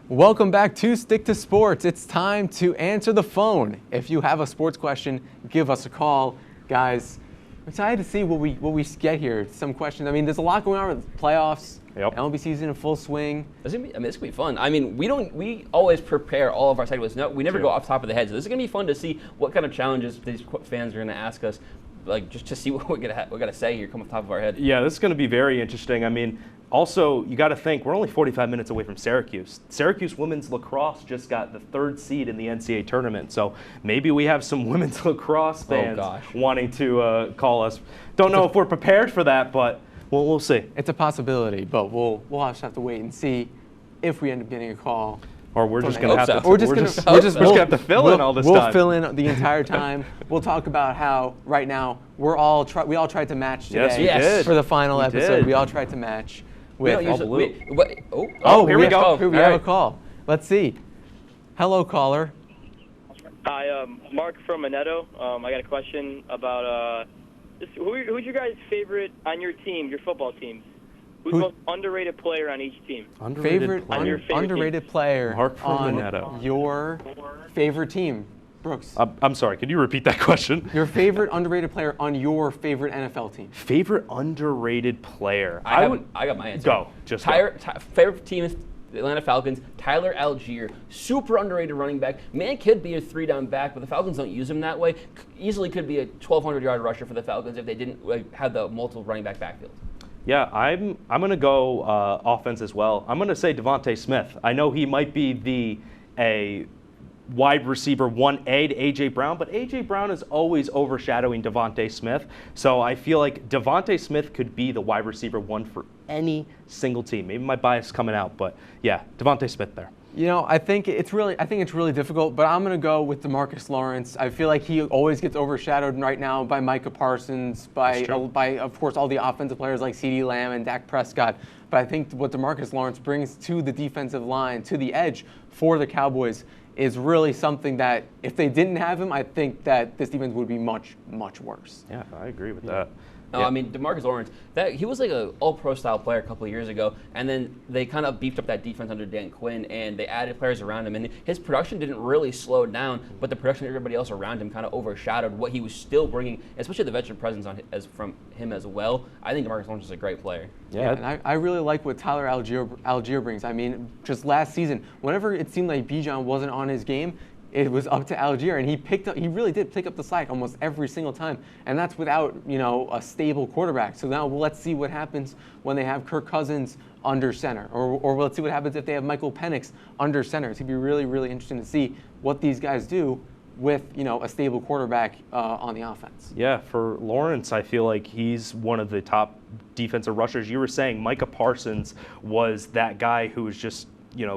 [SPEAKER 3] Welcome back to Stick to Sports. It's time to answer the phone. If you have a sports question, give us a call. Guys, I'm excited to see what we get here. Some questions. I mean, there's a lot going on with the playoffs.
[SPEAKER 13] Yep.
[SPEAKER 3] MLB season in full swing.
[SPEAKER 2] This is gonna be fun. I mean, we always prepare all of our segments. No, we never go off the top of the head. So this is gonna be fun to see what kind of challenges these fans are gonna ask us, like just to see what we're gonna say here, come off the top of our head.
[SPEAKER 13] Yeah, this is gonna be very interesting. I mean, also, you got to think, we're only 45 minutes away from Syracuse. Syracuse women's lacrosse just got the 3rd seed in the NCAA tournament, so maybe we have some women's lacrosse fans wanting to call us. Don't know if we're prepared for that, but we'll see.
[SPEAKER 3] It's a possibility, but we'll just have to wait and see if we end up getting a call.
[SPEAKER 13] Or we're just going to have to.
[SPEAKER 3] We're just going
[SPEAKER 13] to have to fill in all this time.
[SPEAKER 3] We'll fill in the entire time. We'll talk about how right now we all tried to match today.
[SPEAKER 13] Yes, we did.
[SPEAKER 3] For the final episode.
[SPEAKER 13] Did.
[SPEAKER 3] We all tried to match.
[SPEAKER 13] Here we
[SPEAKER 3] go.
[SPEAKER 13] Here
[SPEAKER 3] we have a call. Let's see. Hello, caller.
[SPEAKER 20] Hi, Mark from Minetto. I got a question about who's your guys' favorite on your team, your football team? Who's the most underrated player on each team?
[SPEAKER 3] Underrated player
[SPEAKER 13] Mark from
[SPEAKER 3] on
[SPEAKER 13] Minetto.
[SPEAKER 3] your favorite team, Brooks.
[SPEAKER 13] I'm sorry, could you repeat that question?
[SPEAKER 3] Your favorite underrated player on your favorite NFL team.
[SPEAKER 13] Favorite underrated player?
[SPEAKER 2] I got my answer. Favorite team is the Atlanta Falcons. Tyler Algier, super underrated running back. Man could be a 3-down back, but the Falcons don't use him that way. Easily could be a 1,200-yard rusher for the Falcons if they didn't have the multiple running back backfield.
[SPEAKER 13] Yeah, I'm going to go offense as well. I'm going to say Devontae Smith. I know he might be a wide receiver 1A to A.J. Brown, but A.J. Brown is always overshadowing Devontae Smith. So I feel like Devontae Smith could be the wide receiver 1 for any single team. Maybe my bias is coming out, but yeah, Devontae Smith there.
[SPEAKER 3] You know, I think it's really difficult, but I'm going to go with DeMarcus Lawrence. I feel like he always gets overshadowed right now by Micah Parsons, by of course all the offensive players like CeeDee Lamb and Dak Prescott. But I think what DeMarcus Lawrence brings to the defensive line, to the edge for the Cowboys, is really something that if they didn't have him, I think that this defense would be much, much worse.
[SPEAKER 13] Yeah, I agree with that.
[SPEAKER 2] No, I mean, DeMarcus Lawrence, he was like an all-pro style player a couple of years ago, and then they kind of beefed up that defense under Dan Quinn, and they added players around him, and his production didn't really slow down, but the production of everybody else around him kind of overshadowed what he was still bringing, especially the veteran presence from him as well. I think DeMarcus Lawrence is a great player.
[SPEAKER 3] Yeah, and I really like what Tyler Algier brings. I mean, just last season, whenever it seemed like Bijan wasn't on his game, it was up to Algier, and he really did pick up the slack almost every single time, and that's without, a stable quarterback. So now let's see what happens when they have Kirk Cousins under center, or let's see what happens if they have Michael Penix under center. It's going to be really, really interesting to see what these guys do with, a stable quarterback on the offense.
[SPEAKER 13] Yeah, for Lawrence, I feel like he's one of the top defensive rushers. You were saying Micah Parsons was that guy who was just,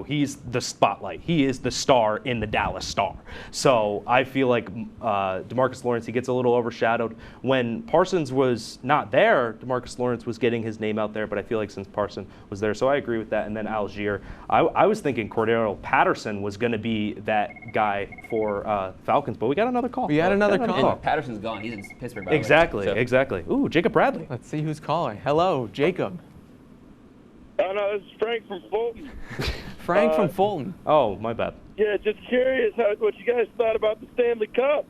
[SPEAKER 13] he's the spotlight. He is the star in the Dallas Star. So I feel like DeMarcus Lawrence, he gets a little overshadowed. When Parsons was not there, DeMarcus Lawrence was getting his name out there, but I feel like since Parsons was there, so I agree with that. And then Algier, I was thinking Cordero Patterson was going to be that guy for Falcons, but we got another call.
[SPEAKER 3] We had another call.
[SPEAKER 2] And Patterson's gone. He's in Pittsburgh, by the way.
[SPEAKER 13] Exactly. Ooh, Jacob Bradley.
[SPEAKER 3] Let's see who's calling. Hello, Jacob.
[SPEAKER 21] Oh, no, this is Frank from Fulton.
[SPEAKER 3] Frank from Fulton.
[SPEAKER 13] Oh, my bad.
[SPEAKER 21] Yeah, just curious what you guys thought about the Stanley Cup.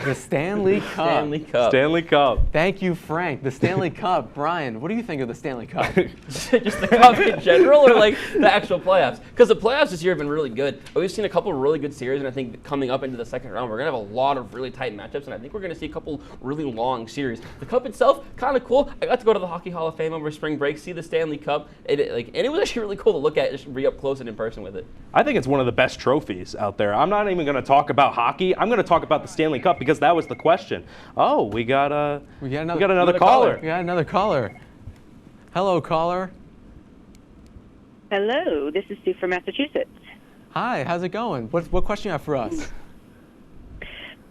[SPEAKER 3] The Stanley Cup.
[SPEAKER 2] Stanley Cup.
[SPEAKER 13] Stanley Cup.
[SPEAKER 3] Thank you, Frank. The Stanley Cup. Brian, what do you think of the Stanley Cup?
[SPEAKER 2] Just the cup in general, or like the actual playoffs? Because the playoffs this year have been really good. We've seen a couple of really good series, and I think coming up into the second round, we're going to have a lot of really tight matchups, and I think we're going to see a couple really long series. The Cup itself, kind of cool. I got to go to the Hockey Hall of Fame over spring break, see the Stanley Cup, and it was actually really cool to look at, just be up close and in person with it.
[SPEAKER 13] I think it's one of the best trophies out there. I'm not even going to talk about hockey. I'm going to talk about the Stanley Cup because that was the question. Oh, we got another caller.
[SPEAKER 3] We got another caller. Hello, caller.
[SPEAKER 22] Hello, this is Sue from Massachusetts.
[SPEAKER 3] Hi, how's it going? What question do you have for us?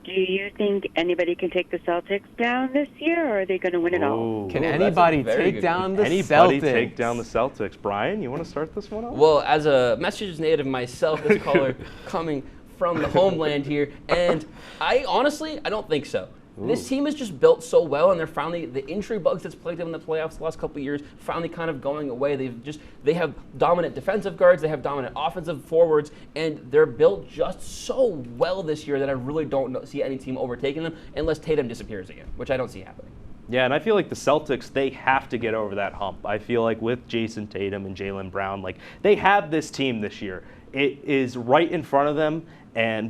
[SPEAKER 22] Do you think anybody can take the Celtics down this year, or are they going to win it all?
[SPEAKER 3] Can anybody take down the Celtics?
[SPEAKER 13] Anybody take down the Celtics? Brian, you want to start this one off?
[SPEAKER 2] Well, as a Massachusetts native myself, this caller coming from the homeland here, and I don't think so. Ooh. This team is just built so well, and they're finally, the injury bugs that's plagued them in the playoffs the last couple of years, finally kind of going away. They have dominant defensive guards, they have dominant offensive forwards, and they're built just so well this year that I really don't see any team overtaking them unless Tatum disappears again, which I don't see happening.
[SPEAKER 13] Yeah, and I feel like the Celtics, they have to get over that hump. I feel like with Jason Tatum and Jaylen Brown, they have this team this year. It is right in front of them,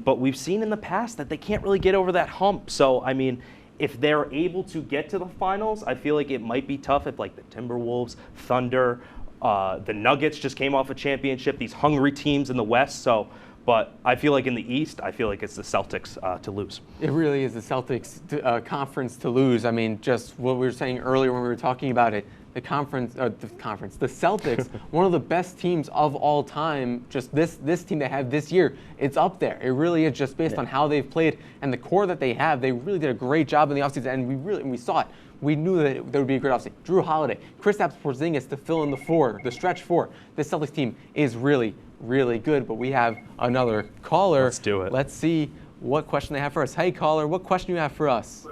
[SPEAKER 13] but we've seen in the past that they can't really get over that hump. So, I mean, if they're able to get to the finals, I feel like it might be tough if the Timberwolves, Thunder, the Nuggets just came off a championship, these hungry teams in the West. So, but I feel like in the East, I feel like it's the Celtics to lose.
[SPEAKER 3] It really is the Celtics conference to lose. I mean, just what we were saying earlier when we were talking about it, the Celtics, one of the best teams of all time, just this team they have this year, it's up there. It really is just based on how they've played and the core that they have. They really did a great job in the offseason, and we saw it. We knew that there would be a great offseason. Drew Holiday, Kristaps Porzingis to fill in the stretch four. This Celtics team is really, really good, but we have another caller.
[SPEAKER 13] Let's do it.
[SPEAKER 3] Let's see what question they have for us. Hey, caller, what question do you have for us?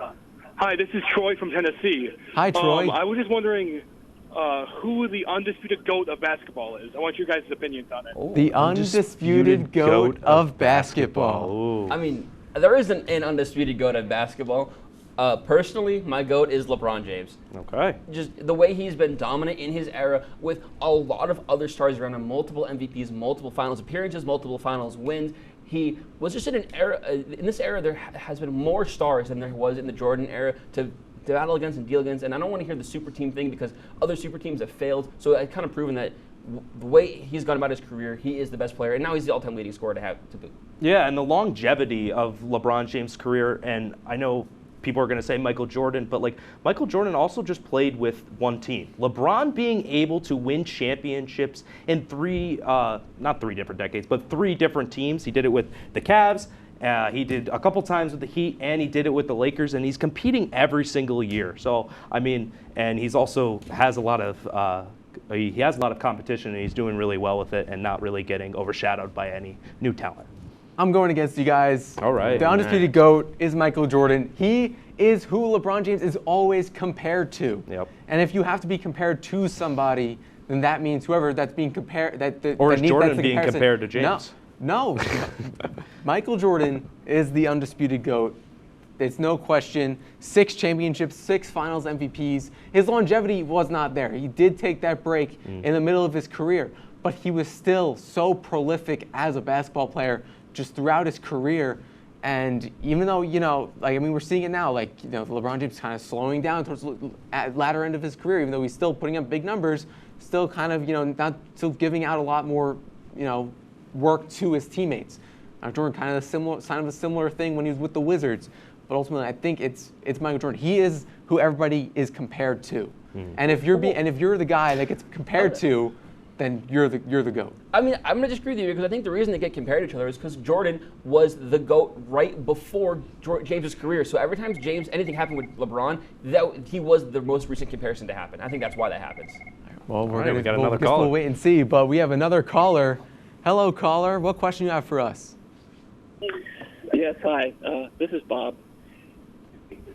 [SPEAKER 23] Hi, this is Troy from Tennessee.
[SPEAKER 3] Hi, Troy.
[SPEAKER 23] I was just wondering who the undisputed GOAT of basketball is. I want your guys' opinions on it.
[SPEAKER 3] The undisputed GOAT of basketball.
[SPEAKER 13] Ooh.
[SPEAKER 2] I mean, there isn't an undisputed GOAT of basketball. Personally, my GOAT is LeBron James.
[SPEAKER 13] Okay.
[SPEAKER 2] Just the way he's been dominant in his era with a lot of other stars around him, multiple MVPs, multiple finals appearances, multiple finals wins. He was just in an era, in this era there has been more stars than there was in the Jordan era to battle against and deal against. And I don't want to hear the super team thing because other super teams have failed. So I've kind of proven that the way he's gone about his career, he is the best player, and now he's the all-time leading scorer to boot.
[SPEAKER 13] Yeah, and the longevity of LeBron James' career, and I know people are going to say Michael Jordan, but like Michael Jordan also just played with one team. LeBron being able to win championships in not 3 different decades, but 3 different teams. He did it with the Cavs. He did a couple times with the Heat, and he did it with the Lakers, and he's competing every single year. So, I mean, and he's also has a lot of he has a lot of competition, and he's doing really well with it and not really getting overshadowed by any new talent.
[SPEAKER 3] I'm going against you guys.
[SPEAKER 13] All right.
[SPEAKER 3] The undisputed GOAT is Michael Jordan. He is who LeBron James is always compared to.
[SPEAKER 13] Yep.
[SPEAKER 3] And if you have to be compared to somebody, then that means whoever that's being compared
[SPEAKER 13] Or is
[SPEAKER 3] that
[SPEAKER 13] Jordan being compared to James?
[SPEAKER 3] No. Michael Jordan is the undisputed GOAT. It's no question. 6 championships, 6 finals MVPs. His longevity was not there. He did take that break in the middle of his career, but he was still so prolific as a basketball player just throughout his career. And even though, we're seeing it now, LeBron James kind of slowing down towards the latter end of his career, even though he's still putting up big numbers, still kind of, not still giving out a lot more, work to his teammates. Jordan kind of a similar thing when he was with the Wizards. But ultimately, I think it's Michael Jordan. He is who everybody is compared to. And if you're the guy that gets compared to, then you're the GOAT.
[SPEAKER 2] I mean, I'm going to disagree with you because I think the reason they get compared to each other is because Jordan was the GOAT right before James's career. So every time anything happened with LeBron, he was the most recent comparison to happen. I think that's why that happens.
[SPEAKER 3] Well, we'll wait and see. But we have another caller. Hello, caller. What question do you have for us?
[SPEAKER 1] Yes, hi. This is Bob.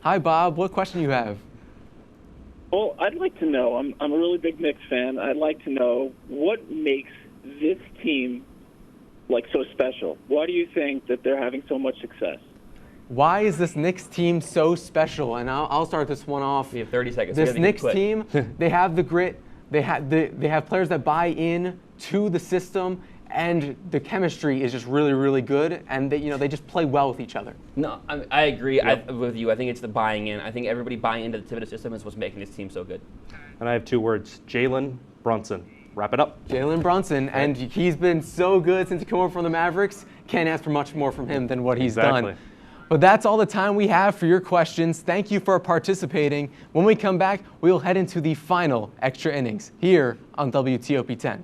[SPEAKER 3] Hi, Bob. What question do you have?
[SPEAKER 1] Well, I'd like to know, I'm a really big Knicks fan. I'd like to know what makes this team, so special. Why do you think that they're having so much success?
[SPEAKER 3] Why is this Knicks team so special? And I'll start this one off.
[SPEAKER 2] We have 30 seconds.
[SPEAKER 3] This Knicks team, they have the grit. They have players that buy in to the system, and the chemistry is just really, really good, and they just play well with each other.
[SPEAKER 2] No, I agree with you. I think it's the buying in. I think everybody buying into the Thibodeau system is what's making this team so good.
[SPEAKER 13] And I have 2 words: Jalen Brunson. Wrap it up.
[SPEAKER 3] Jalen Brunson, and he's been so good since he came over from the Mavericks. Can't ask for much more from him than what he's done. But that's all the time we have for your questions. Thank you for participating. When we come back, we will head into the final extra innings here on WTOP 10.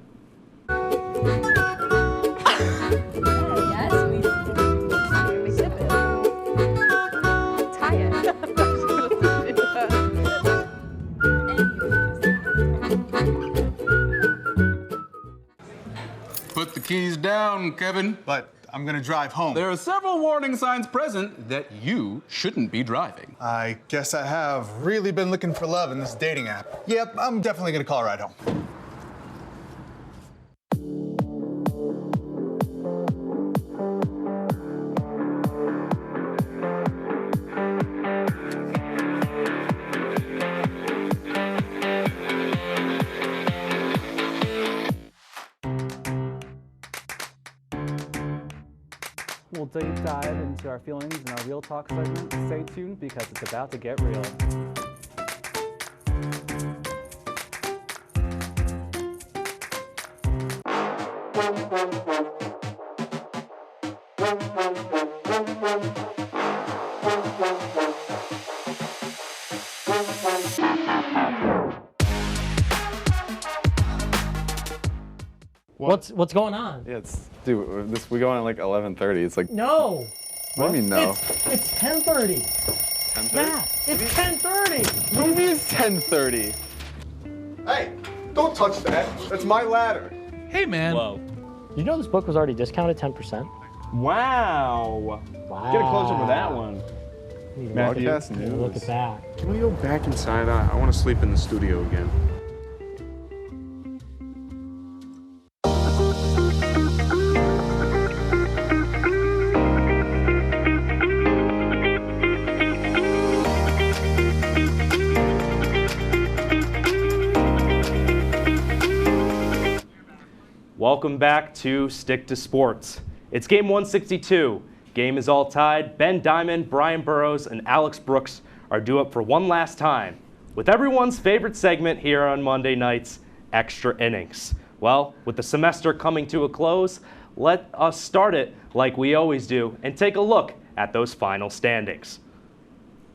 [SPEAKER 4] Put the keys down, Kevin. But I'm gonna drive home. There are several warning signs present that you shouldn't be driving.
[SPEAKER 5] I guess I have really been looking for love in this dating app. Yep, I'm definitely gonna call a ride home.
[SPEAKER 12] We'll deep dive into our feelings in our Real Talk segment. Stay tuned because it's about to get real.
[SPEAKER 24] What's going on?
[SPEAKER 25] Yeah, we go on at like 11:30. It's like
[SPEAKER 24] no.
[SPEAKER 25] What do you mean no?
[SPEAKER 24] It's 10:30.
[SPEAKER 25] 10:30?
[SPEAKER 24] Yeah, it's 10:30.
[SPEAKER 25] What do you mean it's 10:30?
[SPEAKER 5] Hey, don't touch that. That's my ladder.
[SPEAKER 24] Hey, man.
[SPEAKER 12] Whoa. You know this book was already discounted 10%?
[SPEAKER 25] Wow.
[SPEAKER 24] Wow.
[SPEAKER 25] Get a close up of that one.
[SPEAKER 24] Matthew,
[SPEAKER 25] Broadcast news.
[SPEAKER 24] look at that.
[SPEAKER 26] Can we go back inside? I want to sleep in the studio again.
[SPEAKER 13] Welcome back to Stick to Sports. It's game 162. Game is all tied. Ben Diamond, Brian Burrows, and Alex Brooks are due up for one last time with everyone's favorite segment here on Monday nights, Extra Innings. Well, with the semester coming to a close, let us start it like we always do and take a look at those final standings.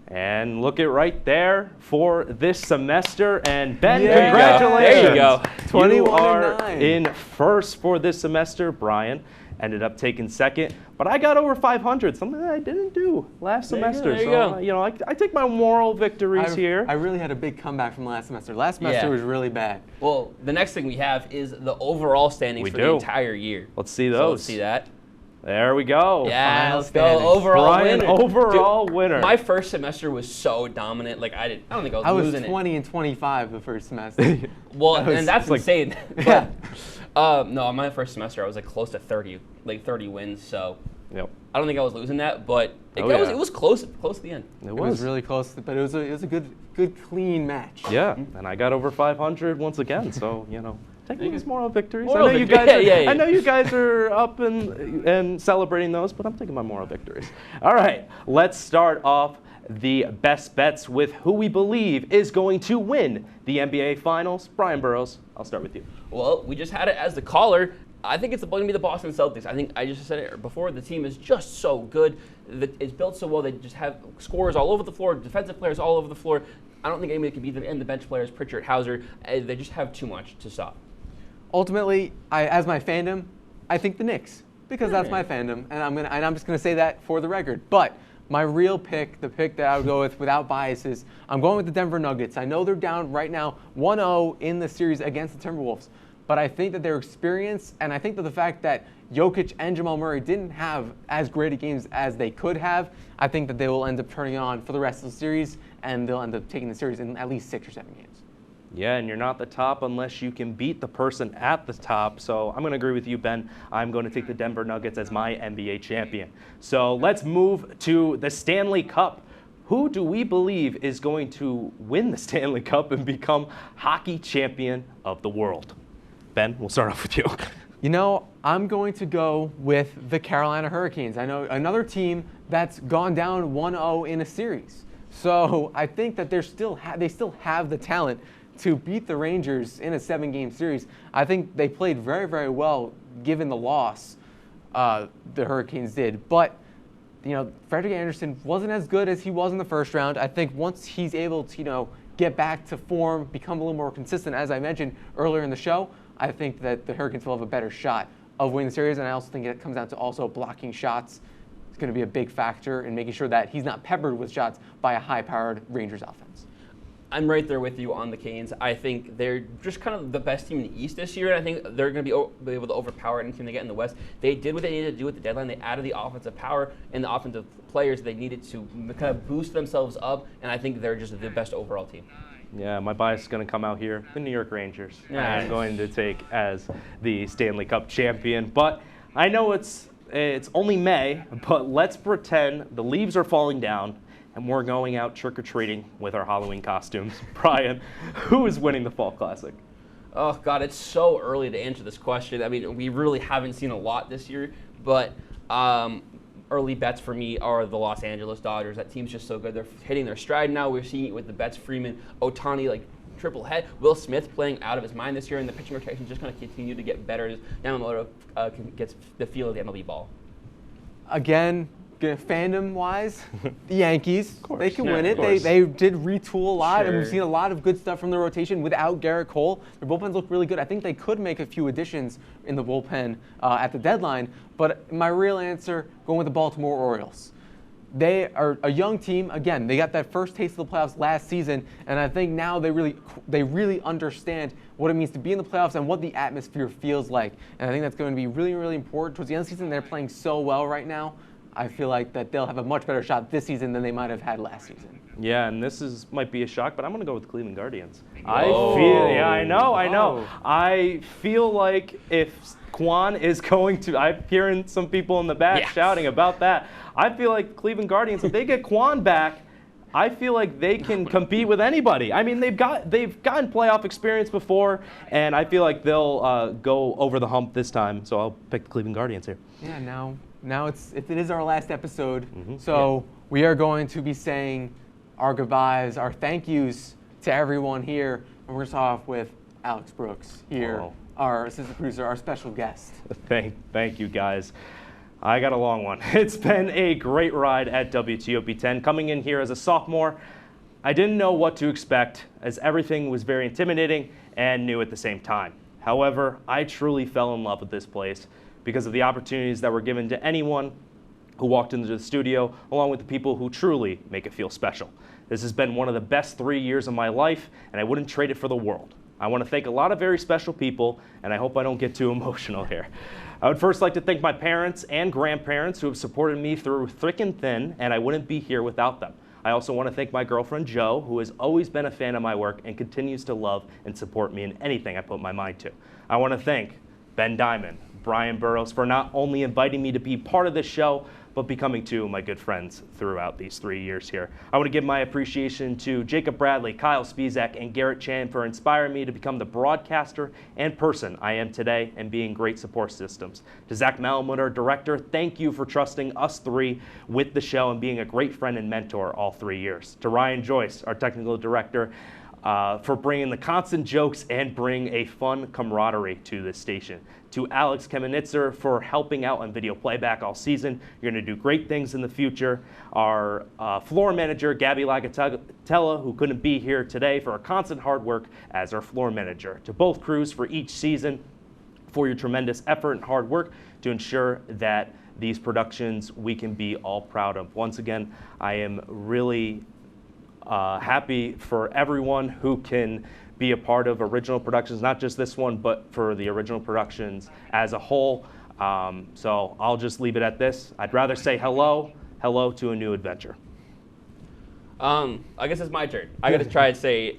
[SPEAKER 13] And look it right there for this semester. And Ben, congratulations.
[SPEAKER 2] There you go.
[SPEAKER 3] 21
[SPEAKER 13] You are
[SPEAKER 3] and 9.
[SPEAKER 13] in first for this semester. Brian ended up taking second, but I got over 500, something that I didn't do last semester.
[SPEAKER 2] There you go.
[SPEAKER 13] You know, I take my moral victories here.
[SPEAKER 3] I really had a big comeback from last semester. Last semester was really bad.
[SPEAKER 2] Well, the next thing we have is the overall standings for the entire year.
[SPEAKER 13] Let's see those.
[SPEAKER 2] So let's see that.
[SPEAKER 13] There we go.
[SPEAKER 2] Yeah,
[SPEAKER 3] Final
[SPEAKER 2] let's
[SPEAKER 3] standings.
[SPEAKER 2] go. Overall
[SPEAKER 13] Brian,
[SPEAKER 2] winner.
[SPEAKER 13] overall winner.
[SPEAKER 2] My first semester was so dominant. Like I don't think I was losing
[SPEAKER 3] 20 and 25 the first semester.
[SPEAKER 2] Well, and that's
[SPEAKER 3] like,
[SPEAKER 2] insane.
[SPEAKER 3] Yeah.
[SPEAKER 2] No, my first semester I was like close to 30, like 30 wins. So
[SPEAKER 13] Yep.
[SPEAKER 2] I don't think I was losing that, but it was close to the end.
[SPEAKER 3] It was really close, but it was a good clean match.
[SPEAKER 13] Yeah, and I got over 500 once again. So you know, taking these moral victories.
[SPEAKER 2] Moral
[SPEAKER 13] I know
[SPEAKER 2] victory.
[SPEAKER 13] you guys.
[SPEAKER 2] Yeah.
[SPEAKER 13] I know you guys are up and celebrating those, but I'm taking my moral victories. All right, let's start off the best bets with who we believe is going to win the NBA Finals. Brian Burrows, I'll start with you.
[SPEAKER 2] Well, we just had it as the caller. I think it's going to be the Boston Celtics. I think I just said it before. The team is just so good. It's built so well. They just have scorers all over the floor, defensive players all over the floor. I don't think anybody can beat them. And the bench players, Pritchard, Hauser, they just have too much to stop.
[SPEAKER 3] Ultimately, as my fandom, I think the Knicks because that's my fandom, and I'm just gonna say that for the record. But my real pick, the pick that I would go with without biases, I'm going with the Denver Nuggets. I know they're down right now 1-0 in the series against the Timberwolves, but I think that their experience and I think that the fact that Jokic and Jamal Murray didn't have as great a games as they could have, I think that they will end up turning it on for the rest of the series, and they'll end up taking the series in at least 6 or 7 games.
[SPEAKER 13] Yeah, and you're not the top unless you can beat the person at the top. So I'm going to agree with you, Ben. I'm going to take the Denver Nuggets as my NBA champion. So let's move to the Stanley Cup. Who do we believe is going to win the Stanley Cup and become hockey champion of the world? Ben, we'll start off with you.
[SPEAKER 3] You know, I'm going to go with the Carolina Hurricanes. I know another team that's gone down 1-0 in a series. So I think that they still have the talent to beat the Rangers in a 7-game series. I think they played very, very well given the loss the Hurricanes did. But, you know, Frederik Andersen wasn't as good as he was in the first round. I think once he's able to, you know, get back to form, become a little more consistent, as I mentioned earlier in the show, I think that the Hurricanes will have a better shot of winning the series. And I also think it comes down to also blocking shots. It's going to be a big factor in making sure that he's not peppered with shots by a high-powered Rangers offense.
[SPEAKER 2] I'm right there with you on the Canes. I think they're just kind of the best team in the East this year, and I think they're going to be able to overpower any team they get in the West. They did what they needed to do at the deadline. They added the offensive power and the offensive players they needed to kind of boost themselves up, and I think they're just the best overall team.
[SPEAKER 13] Yeah, my bias is going to come out here. The New York Rangers.
[SPEAKER 2] Nice.
[SPEAKER 13] I'm going to take as the Stanley Cup champion. But I know it's only May, but let's pretend the leaves are falling down and we're going out trick-or-treating with our Halloween costumes. Brian, who is winning the Fall Classic?
[SPEAKER 2] Oh, God, it's so early to answer this question. I mean, we really haven't seen a lot this year, but early bets for me are the Los Angeles Dodgers. That team's just so good. They're hitting their stride now. We're seeing it with the Betts, Freeman, Ohtani, like triple head. Will Smith playing out of his mind this year, and the pitching rotation is just going to continue to get better as Yamamoto gets the feel of the MLB ball.
[SPEAKER 3] Again, fandom-wise, the Yankees, they can win it.
[SPEAKER 13] course.
[SPEAKER 3] They did retool a lot, and we've
[SPEAKER 2] Sure.
[SPEAKER 3] seen a lot of good stuff from the rotation without Garrett Cole. Their bullpens look really good. I think they could make a few additions in the bullpen at the deadline, but my real answer, going with the Baltimore Orioles. They are a young team. Again, they got that first taste of the playoffs last season, and I think now they really understand what it means to be in the playoffs and what the atmosphere feels like. And I think that's going to be really, really important. Towards the end of the season, they're playing so well right now. I feel like that they'll have a much better shot this season than they might have had last season.
[SPEAKER 13] Yeah, and this might be a shock, but I'm going to go with the Cleveland Guardians.
[SPEAKER 2] Whoa.
[SPEAKER 13] I know. I feel like if Kwan is going to, I'm hearing some people in the back shouting about that. I feel like Cleveland Guardians, if they get Kwan back, I feel like they can compete with anybody. I mean, they've gotten playoff experience before, and I feel like they'll go over the hump this time. So I'll pick the Cleveland Guardians here.
[SPEAKER 3] Yeah, now it is our last episode, so we are going to be saying our goodbyes, our thank yous to everyone here. And we're going to start off with Alex Brooks here, our assistant producer, our special guest.
[SPEAKER 13] Thank you, guys. I got a long one. It's been a great ride at WTOP 10. Coming in here as a sophomore, I didn't know what to expect, as everything was very intimidating and new at the same time. However, I truly fell in love with this place because of the opportunities that were given to anyone who walked into the studio, along with the people who truly make it feel special. This has been one of the best 3 years of my life, and I wouldn't trade it for the world. I want to thank a lot of very special people, and I hope I don't get too emotional here. I would first like to thank my parents and grandparents who have supported me through thick and thin, and I wouldn't be here without them. I also want to thank my girlfriend, Jo, who has always been a fan of my work and continues to love and support me in anything I put my mind to. I want to thank Ben Diamond, Brian Burrows for not only inviting me to be part of this show, but becoming two of my good friends throughout these 3 years here. I want to give my appreciation to Jacob Bradley, Kyle Spizak, and Garrett Chan for inspiring me to become the broadcaster and person I am today and being great support systems. To Zach Malamud, our director, thank you for trusting us three with the show and being a great friend and mentor all 3 years. To Ryan Joyce, our technical director, for bringing the constant jokes and bring a fun camaraderie to this station. To Alex Kamenitzer for helping out on video playback all season. You're going to do great things in the future. Our floor manager, Gabby Lagatella, who couldn't be here today, for our constant hard work as our floor manager. To both crews for each season, for your tremendous effort and hard work to ensure that these productions we can be all proud of. Once again, I am really happy for everyone who can be a part of original productions, not just this one, but for the original productions as a whole. So I'll just leave it at this. I'd rather say hello to a new adventure.
[SPEAKER 2] I guess it's my turn. I got to try and say,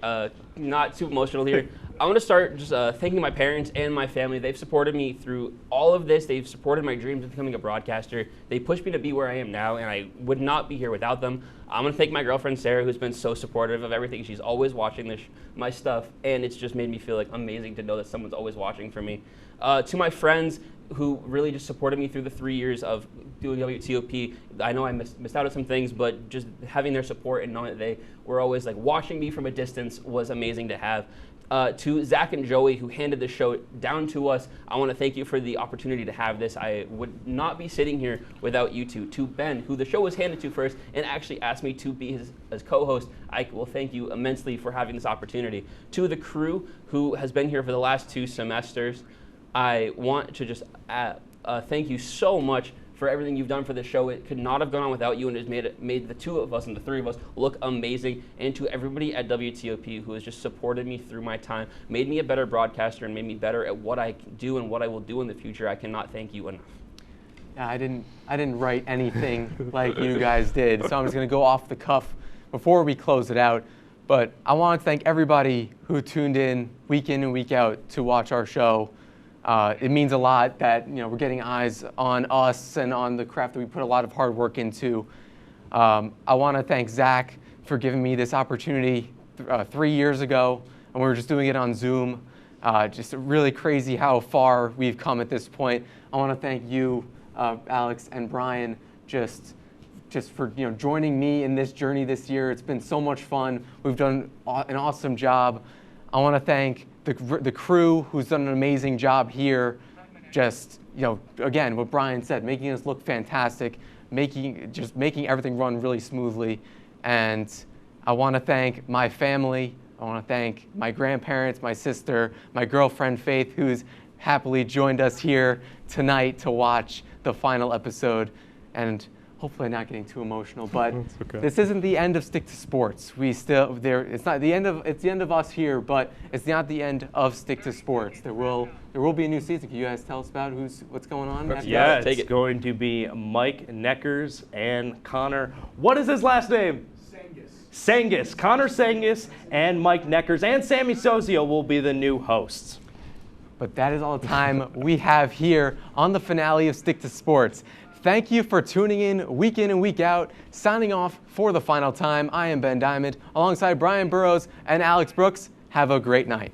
[SPEAKER 2] not too emotional here. I want to start just thanking my parents and my family. They've supported me through all of this. They've supported my dreams of becoming a broadcaster. They pushed me to be where I am now, and I would not be here without them. I'm going to thank my girlfriend, Sarah, who's been so supportive of everything. She's always watching my stuff, and it's just made me feel like amazing to know that someone's always watching for me. To my friends who really just supported me through the 3 years of doing WTOP. I know I missed out on some things, but just having their support and knowing that they were always like watching me from a distance was amazing to have. To Zach and Joey, who handed the show down to us, I want to thank you for the opportunity to have this. I would not be sitting here without you two. To Ben, who the show was handed to first and actually asked me to be his co-host, I will thank you immensely for having this opportunity. To the crew, who has been here for the last 2 semesters, I want to just thank you so much for everything you've done for the show. It could not have gone on without you, and it's made the 2 of us and the 3 of us look amazing. And to everybody at WTOP who has just supported me through my time, made me a better broadcaster, and made me better at what I do and what I will do in the future, I cannot thank you enough.
[SPEAKER 3] Yeah, I didn't write anything like you guys did, so I'm just going to go off the cuff before we close it out. But I want to thank everybody who tuned in and week out to watch our show. It means a lot that we're getting eyes on us and on the craft that we put a lot of hard work into. I want to thank Zach for giving me this opportunity 3 years ago, and we were just doing it on Zoom. Just really crazy how far we've come at this point. I want to thank you, Alex and Brian, just for joining me in this journey this year. It's been so much fun. We've done an awesome job. I want to thank the crew who's done an amazing job here. Just, again, what Brian said, making us look fantastic, making everything run really smoothly. And I want to thank my family. I want to thank my grandparents, my sister, my girlfriend, Faith, who's happily joined us here tonight to watch the final episode. And hopefully not getting too emotional, but okay. This isn't the end of Stick to Sports. It's not the end of, it's the end of us here, but it's not the end of Stick to Sports. There will be a new season. Can you guys tell us about what's going on?
[SPEAKER 13] Yeah, it's going to be Mike Neckers and Connor. What is his last name? Sangus. Connor Sangus and Mike Neckers and Sammy Sozio will be the new hosts.
[SPEAKER 3] But that is all the time we have here on the finale of Stick to Sports. Thank you for tuning in and week out. Signing off for the final time, I am Ben Diamond, alongside Brian Burrows and Alex Brooks. Have a great night.